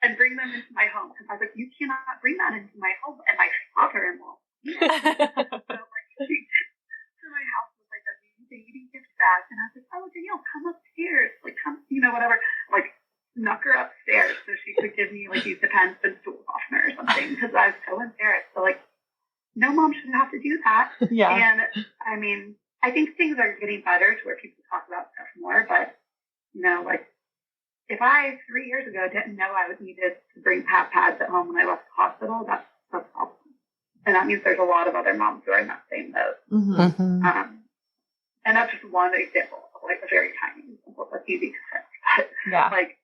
and bring them into my home. Because I was like, you cannot bring that into my home. And my father-in-law, so like, she to my house with like a baby gift bag. And I was like, oh, Danielle, come upstairs. Like, come, whatever. Like, snuck her upstairs so she could give me like these Depends and stool softener or something, because I was so embarrassed. So like, no mom should have to do that. Yeah. And I mean, I think things are getting better to where people talk about stuff more, but like, if I 3 years ago didn't know I would needed to bring pads at home when I left the hospital, that's a problem. And that means there's a lot of other moms who are in that same boat. And that's just one example of like a very tiny example that's easy to fix. But like,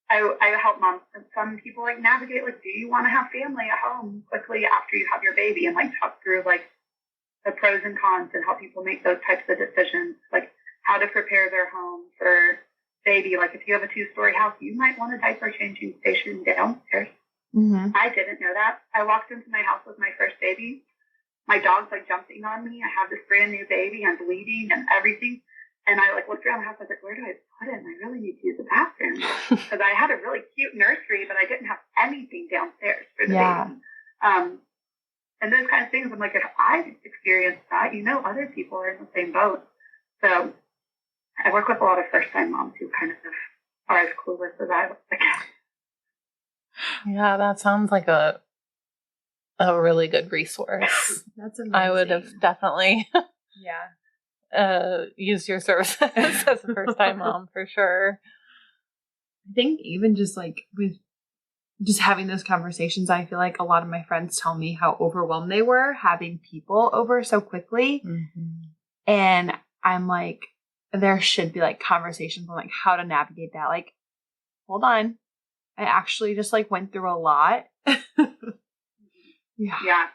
I help moms, and some people like navigate, like, do you want to have family at home quickly after you have your baby, and like talk through like the pros and cons and help people make those types of decisions, like how to prepare their home for baby. Like if you have a 2-story house, you might want a diaper changing station downstairs. I didn't know that. I walked into my house with my first baby. My dog's like jumping on me. I have this brand new baby. I'm bleeding and everything. And I like looked around the house. I was like, where do I put him? I really need to use the bathroom. Because I had a really cute nursery, but I didn't have anything downstairs for the baby. And those kind of things, I'm like, if I've experienced that, other people are in the same boat. So I work with a lot of first-time moms who kind of are as clueless as I was. Yeah, that sounds like a really good resource. That's amazing. I would have definitely used your services as a first-time mom for sure. I think even just like with just having those conversations, I feel like a lot of my friends tell me how overwhelmed they were having people over so quickly. And I'm like, there should be like conversations on like how to navigate that. Like, hold on, I actually just like went through a lot. Yeah.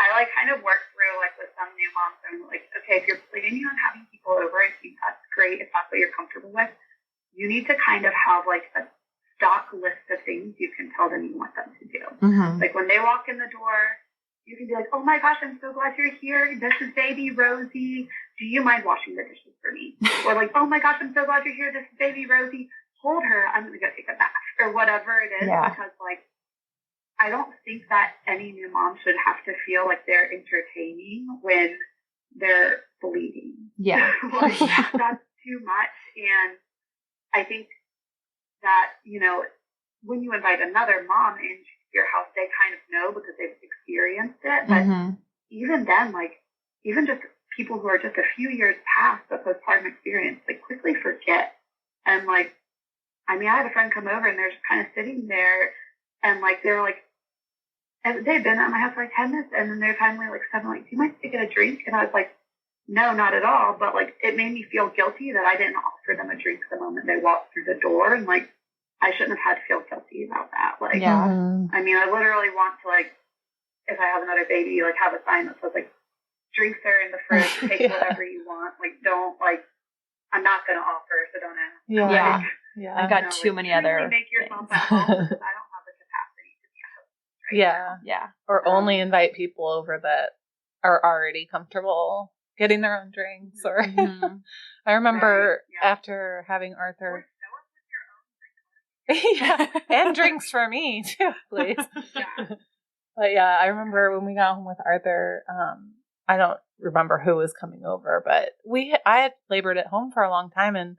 I like kind of work through like with some new moms and like, okay, if you're planning on having people over, I think that's great if that's what you're comfortable with. You need to kind of have like a stock list of things you can tell them you want them to do. Like when they walk in the door, you can be like, oh my gosh, I'm so glad you're here. This is baby Rosie. Do you mind washing the dishes for me? Or like, oh my gosh, I'm so glad you're here. This is baby Rosie. Hold her. I'm going to go take a bath or whatever it is. Yeah. Because like, I don't think that any new mom should have to feel like they're entertaining when they're bleeding. Yeah. Like, that's too much. And I think that, you know, when you invite another mom into your house, they kind of know because they've experienced it. But even then, like, even just people who are just a few years past the postpartum experience, like, quickly forget. And, like, I mean, I had a friend come over and they're just kind of sitting there and, like, they're like, and they'd been at my house for like 10 minutes, and then they're finally like, suddenly, like, do you mind taking a drink? And I was like, no, not at all. But like, it made me feel guilty that I didn't offer them a drink the moment they walked through the door. And like, I shouldn't have had to feel guilty about that. Like, I mean, I literally want to like, if I have another baby, like have a sign that says like, drinks are in the fridge, take whatever you want. Like, don't like, I'm not going to offer, so don't ask. Yeah. Like, I've got too many other make yourself at home because I don't have the capacity to be at home. Yeah. Or only invite people over that are already comfortable getting their own drinks. Or I remember after having Arthur. And drinks for me too, please. But yeah, I remember when we got home with Arthur, I don't remember who was coming over, but I had labored at home for a long time and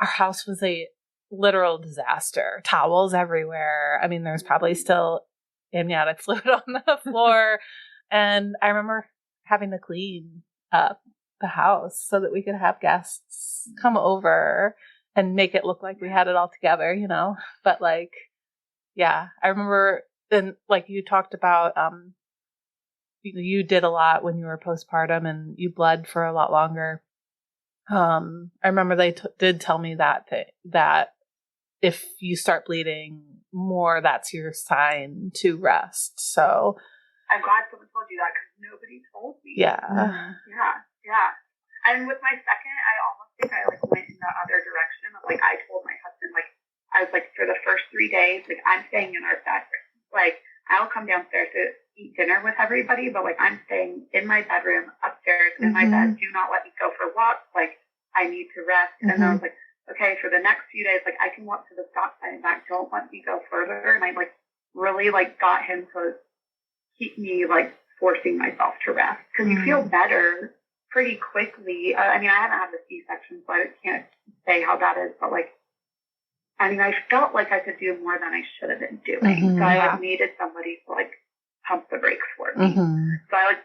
our house was a literal disaster. Towels everywhere. I mean, there's probably still amniotic fluid on the floor. And I remember having to clean up the house so that we could have guests come over and make it look like we had it all together, you know? But like, yeah, I remember then like you talked about, you did a lot when you were postpartum and you bled for a lot longer. I remember they did tell me that if you start bleeding more, that's your sign to rest. So I'm glad someone told you that because nobody told me. Yeah. And with my second, I almost think I like went in the other direction of like, I told my husband, like, I was like, for the first 3 days, like, I'm staying in our bedroom. Like, I'll come downstairs to eat dinner with everybody, but like, I'm staying in my bedroom upstairs in my bed. Do not let me go for walks. Like, I need to rest. And I was like, okay, for the next few days, like, I can walk to the stop sign and back. Don't let me go further. And I like really like got him to keep me like forcing myself to rest because you feel better pretty quickly. I mean, I haven't had the C-section, so I can't say how that is, but like, I mean, I felt like I could do more than I should have been doing. So I like needed somebody to like pump the brakes for me. So I like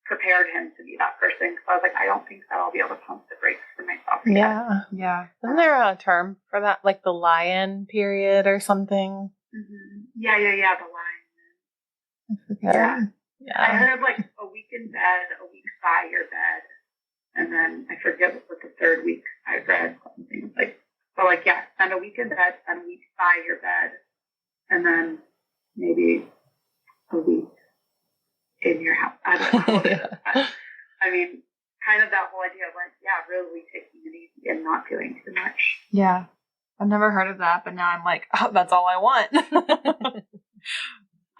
prepared him to be that person because I was like, I don't think that I'll be able to pump the brakes for myself. Yeah. Isn't there a term for that? Like the lion period or something? Yeah. The lion. I forget. Yeah. I heard like a week in bed, a week by your bed. And then I forget what the third week I read something like, but like, yeah, spend a week in bed, spend a week by your bed. And then maybe a week in your house. I don't know what it is. But, I mean, kind of that whole idea of like, yeah, really taking it easy and not doing too much. Yeah. I've never heard of that, but now I'm like, oh, that's all I want.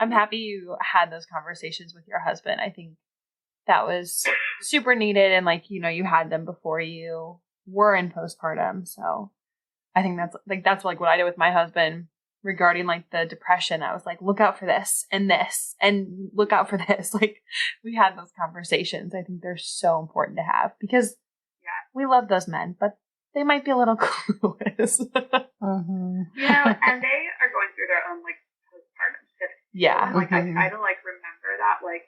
I'm happy you had those conversations with your husband. I think that was super needed. And like, you know, you had them before you were in postpartum. So I think that's like what I did with my husband regarding like the depression. I was like, look out for this and look out for this. Like we had those conversations. I think they're so important to have because we love those men, but they might be a little clueless. You know, and they are going through their own like postpartum shift. Yeah. Like I try to like remember that, like,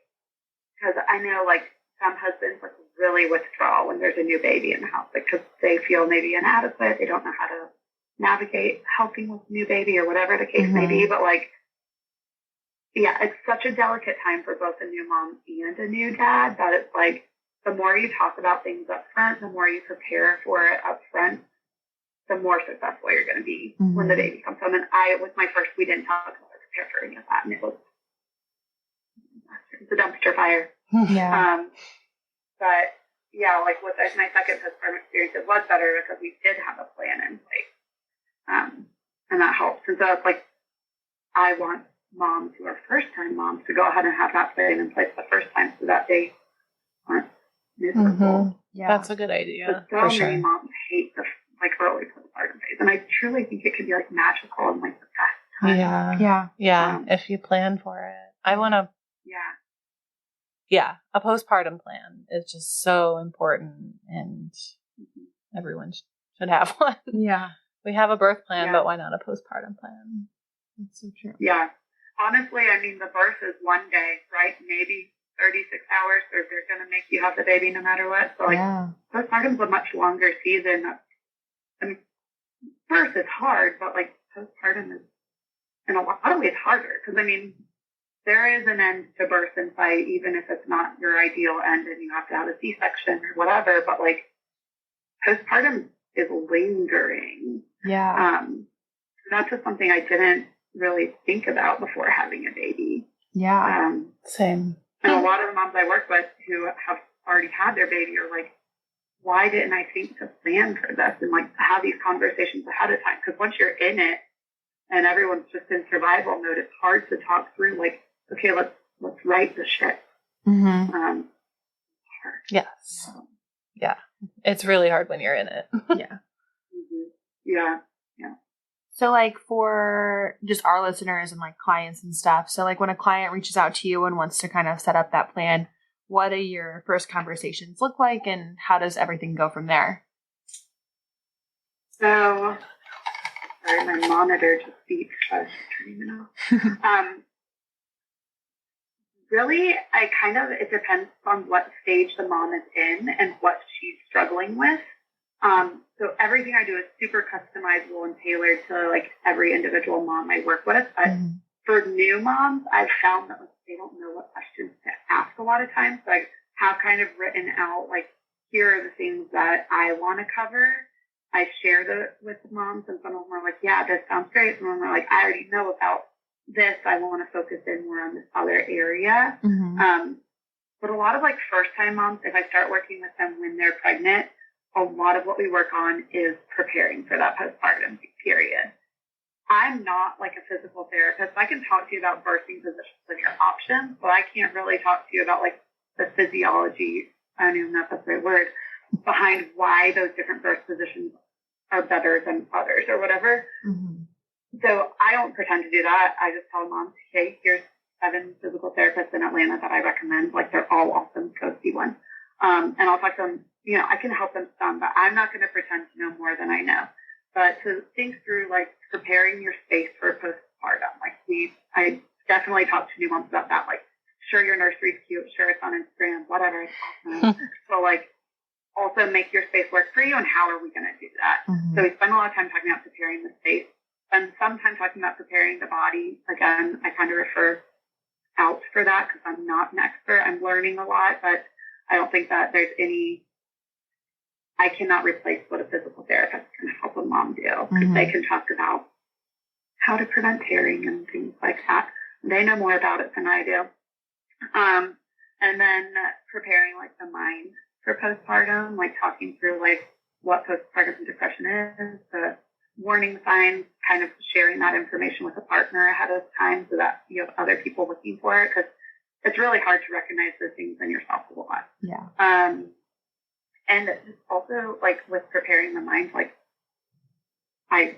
because I know like some husbands like really withdraw when there's a new baby in the house, like because they feel maybe inadequate, they don't know how to navigate helping with a new baby or whatever the case may be. But like, yeah, it's such a delicate time for both a new mom and a new dad that it's like the more you talk about things up front, the more you prepare for it up front, the more successful you're going to be when the baby comes home. And with my first, we didn't talk about prepare for any of that. And it's a dumpster fire. Yeah. But yeah, like with my second postpartum experience, it was better because we did have a plan in place. And that helps. And so it's like, I want moms who are first-time moms to go ahead and have that plan in place the first time so that they aren't miserable. Yeah. That's a good idea. But so many moms hate the early postpartum phase. And I truly think it could be like magical and like the best time. Yeah. Yeah. If you plan for it. I want to. Yeah. A postpartum plan is just so important, and everyone should have one. Yeah. We have a birth plan, but why not a postpartum plan? That's so true. Yeah. Honestly, I mean, the birth is one day, right? Maybe 36 hours, or they're going to make you have the baby no matter what. So, like, postpartum's a much longer season. I mean, birth is hard, but, like, postpartum is, in a lot of ways, harder. Because, I mean, there is an end to birth and sight, even if it's not your ideal end and you have to have a C-section or whatever. But, like, postpartum is lingering. Yeah. That's just something I didn't really think about before having a baby. Yeah. Same. And a lot of the moms I work with who have already had their baby are like, why didn't I think to plan for this and like have these conversations ahead of time? Because once you're in it and everyone's just in survival mode, it's hard to talk through like, okay, let's right the ship. Hard. Yes. Yeah. It's really hard when you're in it. Yeah. Yeah. So like for just our listeners and like clients and stuff, so like when a client reaches out to you and wants to kind of set up that plan, what do your first conversations look like and how does everything go from there? So, sorry, my monitor just beeped. I was turning it off. Really, it depends on what stage the mom is in and what she's struggling with. So everything I do is super customizable and tailored to like every individual mom I work with. But for new moms, I've found that they don't know what questions to ask a lot of times. So I have kind of written out like, here are the things that I want to cover. I share with the moms, and some of them are like, yeah, this sounds great. Some of them are like, I already know about this. I want to focus in more on this other area. But a lot of like first time moms, if I start working with them when they're pregnant, a lot of what we work on is preparing for that postpartum period. I'm not like a physical therapist. I can talk to you about birthing positions and your options, but I can't really talk to you about like the physiology, I don't even know if that's the right word, behind why those different birth positions are better than others or whatever. So I don't pretend to do that. I just tell moms, hey, here's 7 physical therapists in Atlanta that I recommend. Like they're all awesome. Go see one. And I'll talk to them. You know, I can help them some, but I'm not going to pretend to know more than I know. But to think through, like, preparing your space for postpartum, like, I definitely talk to new moms about that. Like, sure, your nursery's cute. Sure, it's on Instagram, whatever. It's awesome. So, like, also make your space work for you, and how are we going to do that? So we spend a lot of time talking about preparing the space, and sometimes talking about preparing the body. Again, I kind of refer out for that because I'm not an expert. I'm learning a lot, but I don't think that there's I cannot replace what a physical therapist can help a mom do, because they can talk about how to prevent tearing and things like that. They know more about it than I do. And then preparing like the mind for postpartum, like talking through like what postpartum depression is, the warning signs, kind of sharing that information with a partner ahead of time so that you have other people looking for it, because it's really hard to recognize those things in yourself a lot. Yeah. And also, like, with preparing the mind, like, I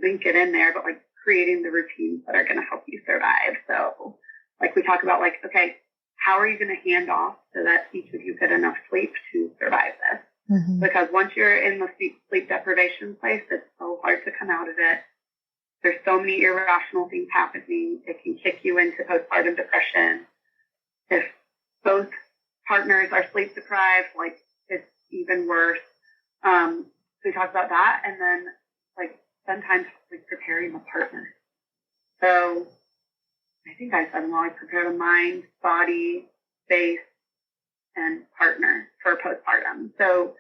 link it in there, but, like, creating the routines that are going to help you survive. So, like, we talk about, like, okay, how are you going to hand off so that each of you get enough sleep to survive this? Because once you're in the sleep deprivation place, it's so hard to come out of it. There's so many irrational things happening. It can kick you into postpartum depression. If both partners are sleep deprived, like, it's even worse. So we talk about that, and then like sometimes like preparing the partner. So I think I said, well, I prepare the mind, body, space, and partner for postpartum. So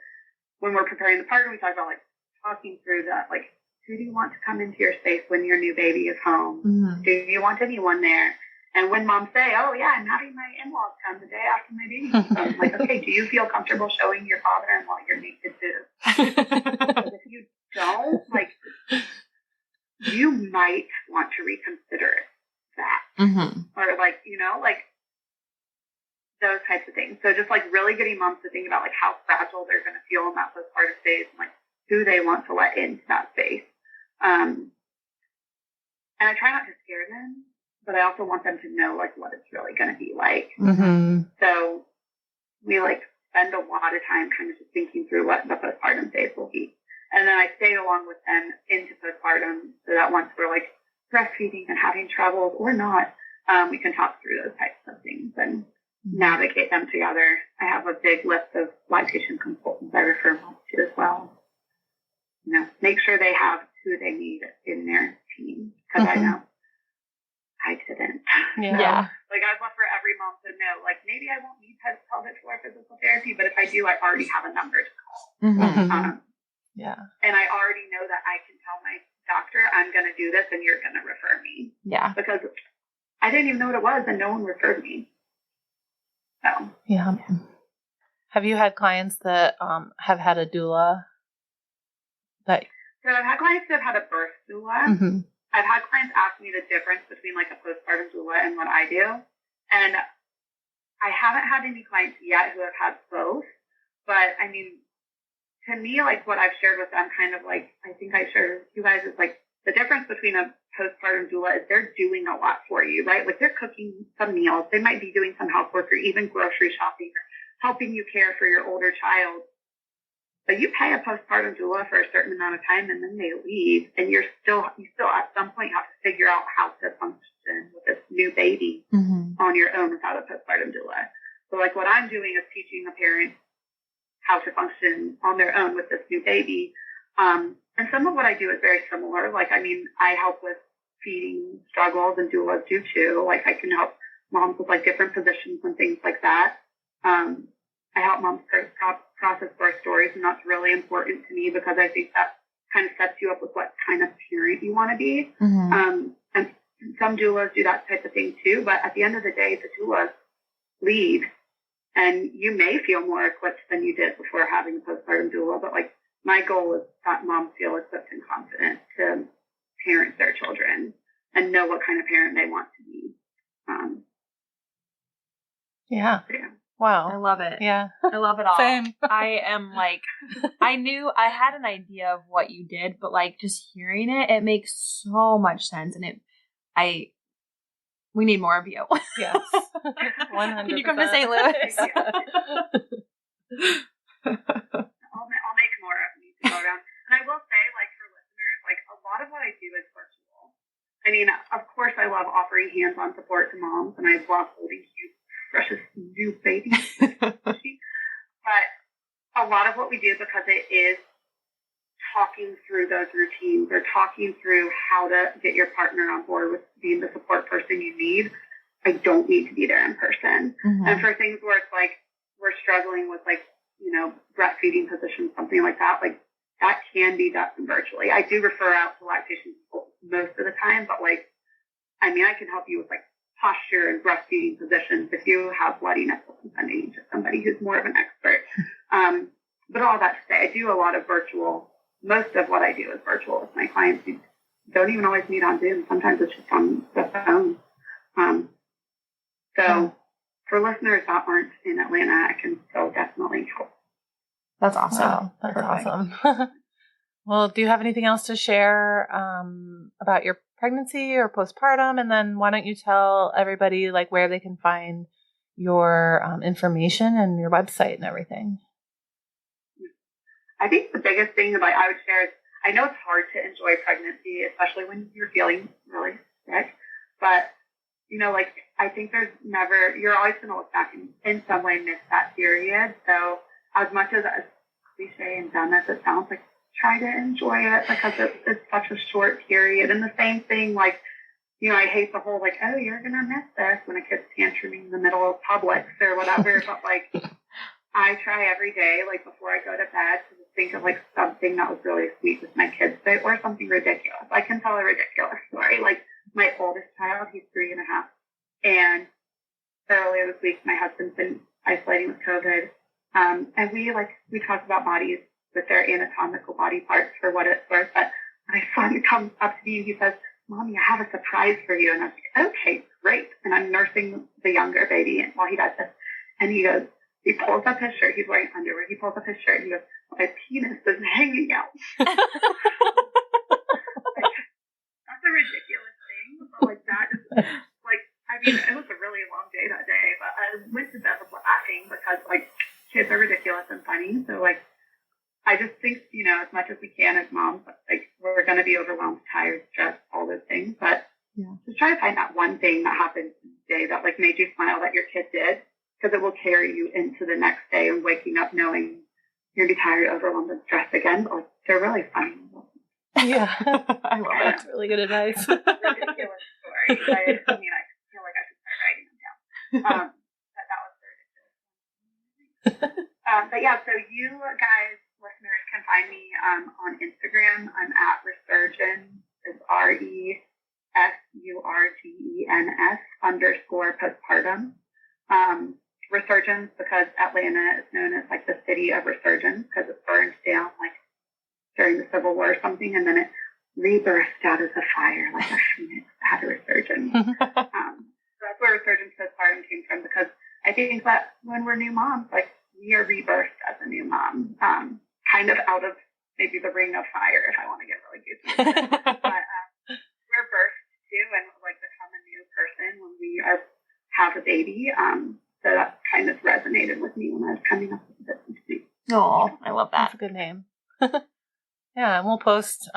when we're preparing the partner, we talk about like talking through that, like, who do you want to come into your space when your new baby is home? Mm-hmm. Do you want anyone there? And when moms say, oh, yeah, I'm having my in-laws come the day after my baby comes home, I'm like, okay, do you feel comfortable showing your father-in-law your naked too? Because if you don't, like, you might want to reconsider that. Mm-hmm. Or, like, you know, like, those types of things. So just, like, really getting moms to think about, like, how fragile they're going to feel in that postpartum phase and, like, who they want to let into that space. And I try not to scare them, but I also want them to know, like, what it's really going to be like. Mm-hmm. So we, like, spend a lot of time kind of just thinking through what the postpartum phase will be. And then I stay along with them into postpartum so that once we're, like, breastfeeding and having troubles or not, we can talk through those types of things and navigate them together. I have a big list of lactation consultants I refer moms to as well. You know, make sure they have who they need in their team, because I know I didn't. Yeah. Like, I'd love for every mom to know, like, maybe I won't need pelvic floor physical therapy, but if I do, I already have a number to call. Mm-hmm. Yeah. And I already know that I can tell my doctor, I'm going to do this and you're going to refer me. Yeah. Because I didn't even know what it was and no one referred me. So. Yeah. Have you had clients that have had a doula? So I've had clients that have had a birth doula. Mm-hmm. I've had clients ask me the difference between, like, a postpartum doula and what I do. And I haven't had any clients yet who have had both. But, I mean, to me, like, what I've shared with them kind of, like, I think I shared with you guys is, like, the difference between a postpartum doula is they're doing a lot for you, right? Like, they're cooking some meals. They might be doing some housework or even grocery shopping or helping you care for your older child. But you pay a postpartum doula for a certain amount of time and then they leave, and you still at some point have to figure out how to function with this new baby on your own without a postpartum doula. So, like, what I'm doing is teaching the parents how to function on their own with this new baby. And some of what I do is very similar. Like, I mean, I help with feeding struggles, and doulas do too. Like, I can help moms with, like, different positions and things like that. I help moms process birth stories, and that's really important to me because I think that kind of sets you up with what kind of parent you want to be. And some doulas do that type of thing too, but at the end of the day, the doulas leave, and you may feel more equipped than you did before having a postpartum doula, but, like, my goal is that moms feel equipped and confident to parent their children and know what kind of parent they want to be. Yeah. Yeah. Wow. I love it. Yeah. I love it all. Same. I am, like, I had an idea of what you did, but, like, just hearing it, it makes so much sense. And we need more of you. Yes. 100%. Can you come to St. Louis? I'll make more of me to go around. And I will say, like, for listeners, like, a lot of what I do is virtual. I mean, of course, I love offering hands-on support to moms, and I love holding cute, precious new babies. But a lot of what we do, because it is talking through those routines or talking through how to get your partner on board with being the support person you need, I don't need to be there in person. And for things where it's like we're struggling with, like, you know, breastfeeding positions, something like that, like, that can be done virtually. I do refer out to lactation people most of the time, but, like, I mean, I can help you with, like, posture and breastfeeding positions if you have bloody nipples and sending to somebody who's more of an expert. But all that to say, I do a lot of virtual. Most of what I do is virtual with my clients who don't even always meet on Zoom. Sometimes it's just on the phone. So for listeners that aren't in Atlanta, I can still definitely help. That's awesome. Wow, that's awesome. Well, do you have anything else to share about your pregnancy or postpartum? And then why don't you tell everybody, like, where they can find your information and your website and everything? I think the biggest thing that I would share is, I know it's hard to enjoy pregnancy, especially when you're feeling really sick, but, you know, like, I think you're always going to look back and in some way miss that period. So as much as cliche and dumb as it sounds, like, try to enjoy it because it's such a short period. And the same thing, like, you know, I hate the whole, like, oh, you're going to miss this when a kid's tantruming in the middle of Publix or whatever, but, like, I try every day, like, before I go to bed, to just think of like something that was really sweet with my kids or something ridiculous. I can tell a ridiculous story. Like my oldest child, he's 3.5, and earlier this week, my husband's been isolating with COVID, and we talked about bodies with their anatomical body parts for what it's worth. But my son comes up to me and he says, "Mommy, I have a surprise for you." And I'm like, "Okay, great." And I'm nursing the younger baby while he does this, and he pulls up his shirt. He's wearing underwear. He pulls up his shirt and he goes, "My penis is hanging out." That's a ridiculous thing, but like that is like, I mean, it was a really long day that day, but I went to bed laughing because like kids are ridiculous and funny. So like, I just think, as much as we can as moms, like we're going to be overwhelmed, tired, stressed, all those things, but just try to find that one thing that happened today that like made you smile that your kid did, because it will carry you into the next day and waking up knowing you're going to be tired, overwhelmed, and stressed again. But they're really funny. Yeah. I love that. That's really good advice. Ridiculous story. I feel like I should start writing them down. But that was ridiculous. But yeah, so you guys, listeners, can find me on Instagram. I'm at Resurgens, it's RESURGENS _postpartum. Resurgens because Atlanta is known as like the city of resurgence because it burned down like during the Civil War or something, and then it rebirthed out of the fire like a phoenix that had a resurgence. So that's where Resurgens Postpartum came from, because I think that when we're new moms, like we are rebirthed as a new mom, kind of out of maybe the ring of fire, if I want to get really goofy. But we're birthed too and like become a new person when we have a baby. So that kind of resonated with me when I was coming up with this name. Oh, I love that. That's a good name. Yeah, and we'll post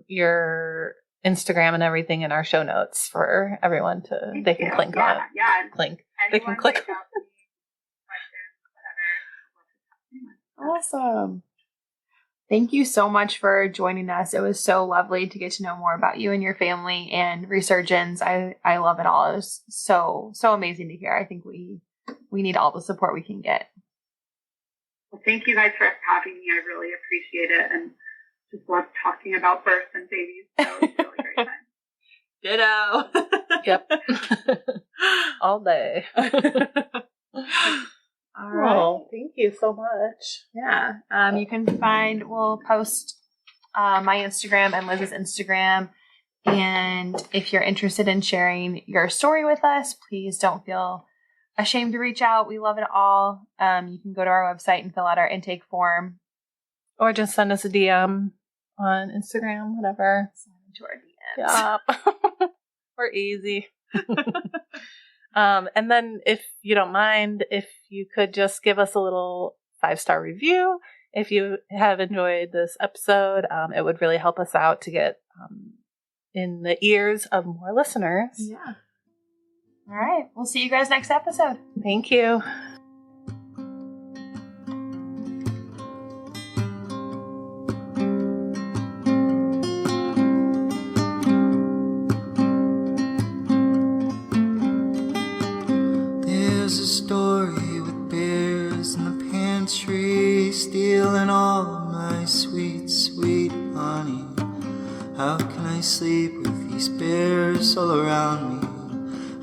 your Instagram and everything in our show notes for everyone to they can click on it. Yeah. They can click. Questions, whatever. Awesome. Thank you so much for joining us. It was so lovely to get to know more about you and your family and Resurgens. I love it all. It was so amazing to hear. I think we need all the support we can get. Well, thank you guys for having me. I really appreciate it, and just love talking about birth and babies. So it's really great time. Ditto. Yep. All day. All right. Well, thank you so much. Yeah. We'll post my Instagram and Liz's Instagram. And if you're interested in sharing your story with us, please don't feel ashamed to reach out. We love it all. You can go to our website and fill out our intake form. Or just send us a DM on Instagram, whatever. Send it to our DMs. Yeah. We're easy. And then if you don't mind, if you could just give us a little 5-star review. If you have enjoyed this episode, it would really help us out to get in the ears of more listeners. Yeah. All right. We'll see you guys next episode. Thank you. There's a story with bears in the pantry, stealing all of my sweet, sweet honey. How can I sleep with these bears all around me?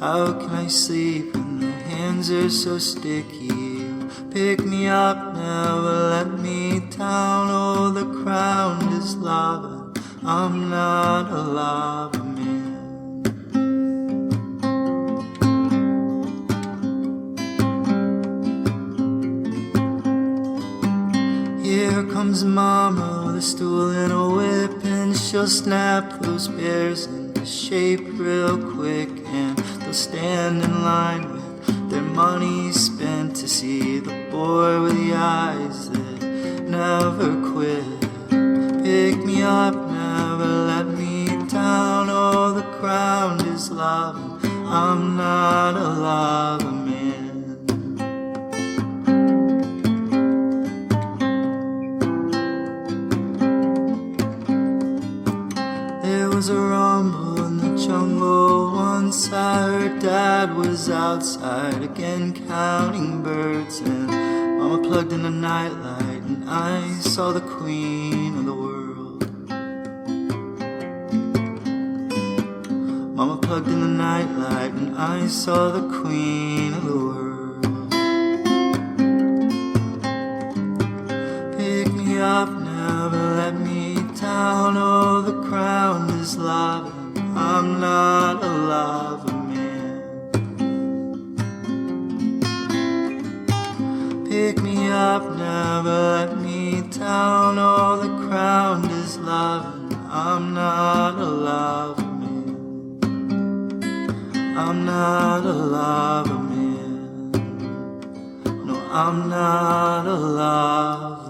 How can I sleep when their hands are so sticky? Pick me up, never let me down. Oh, the ground is lava, I'm not a lava man. Here comes mama with a stool and a whip, and she'll snap those bears into shape real quick, and they'll stand in line with their money spent to see the boy with the eyes that never quit. Pick me up, never let me down. Oh, the ground is lava, I'm not a lava man. There was a rumble in the jungle once. I heard Dad was outside again counting birds, and Mama plugged in a nightlight, and I saw the queen of the world. Mama plugged in the nightlight and I saw the queen of the world. Pick me up, never let me down. Oh, the crown is lava. I'm not a lava man. Pick me up, never let me down. Oh, the crown is lava. I'm not a lava man. I'm not a lava man. No, I'm not a lava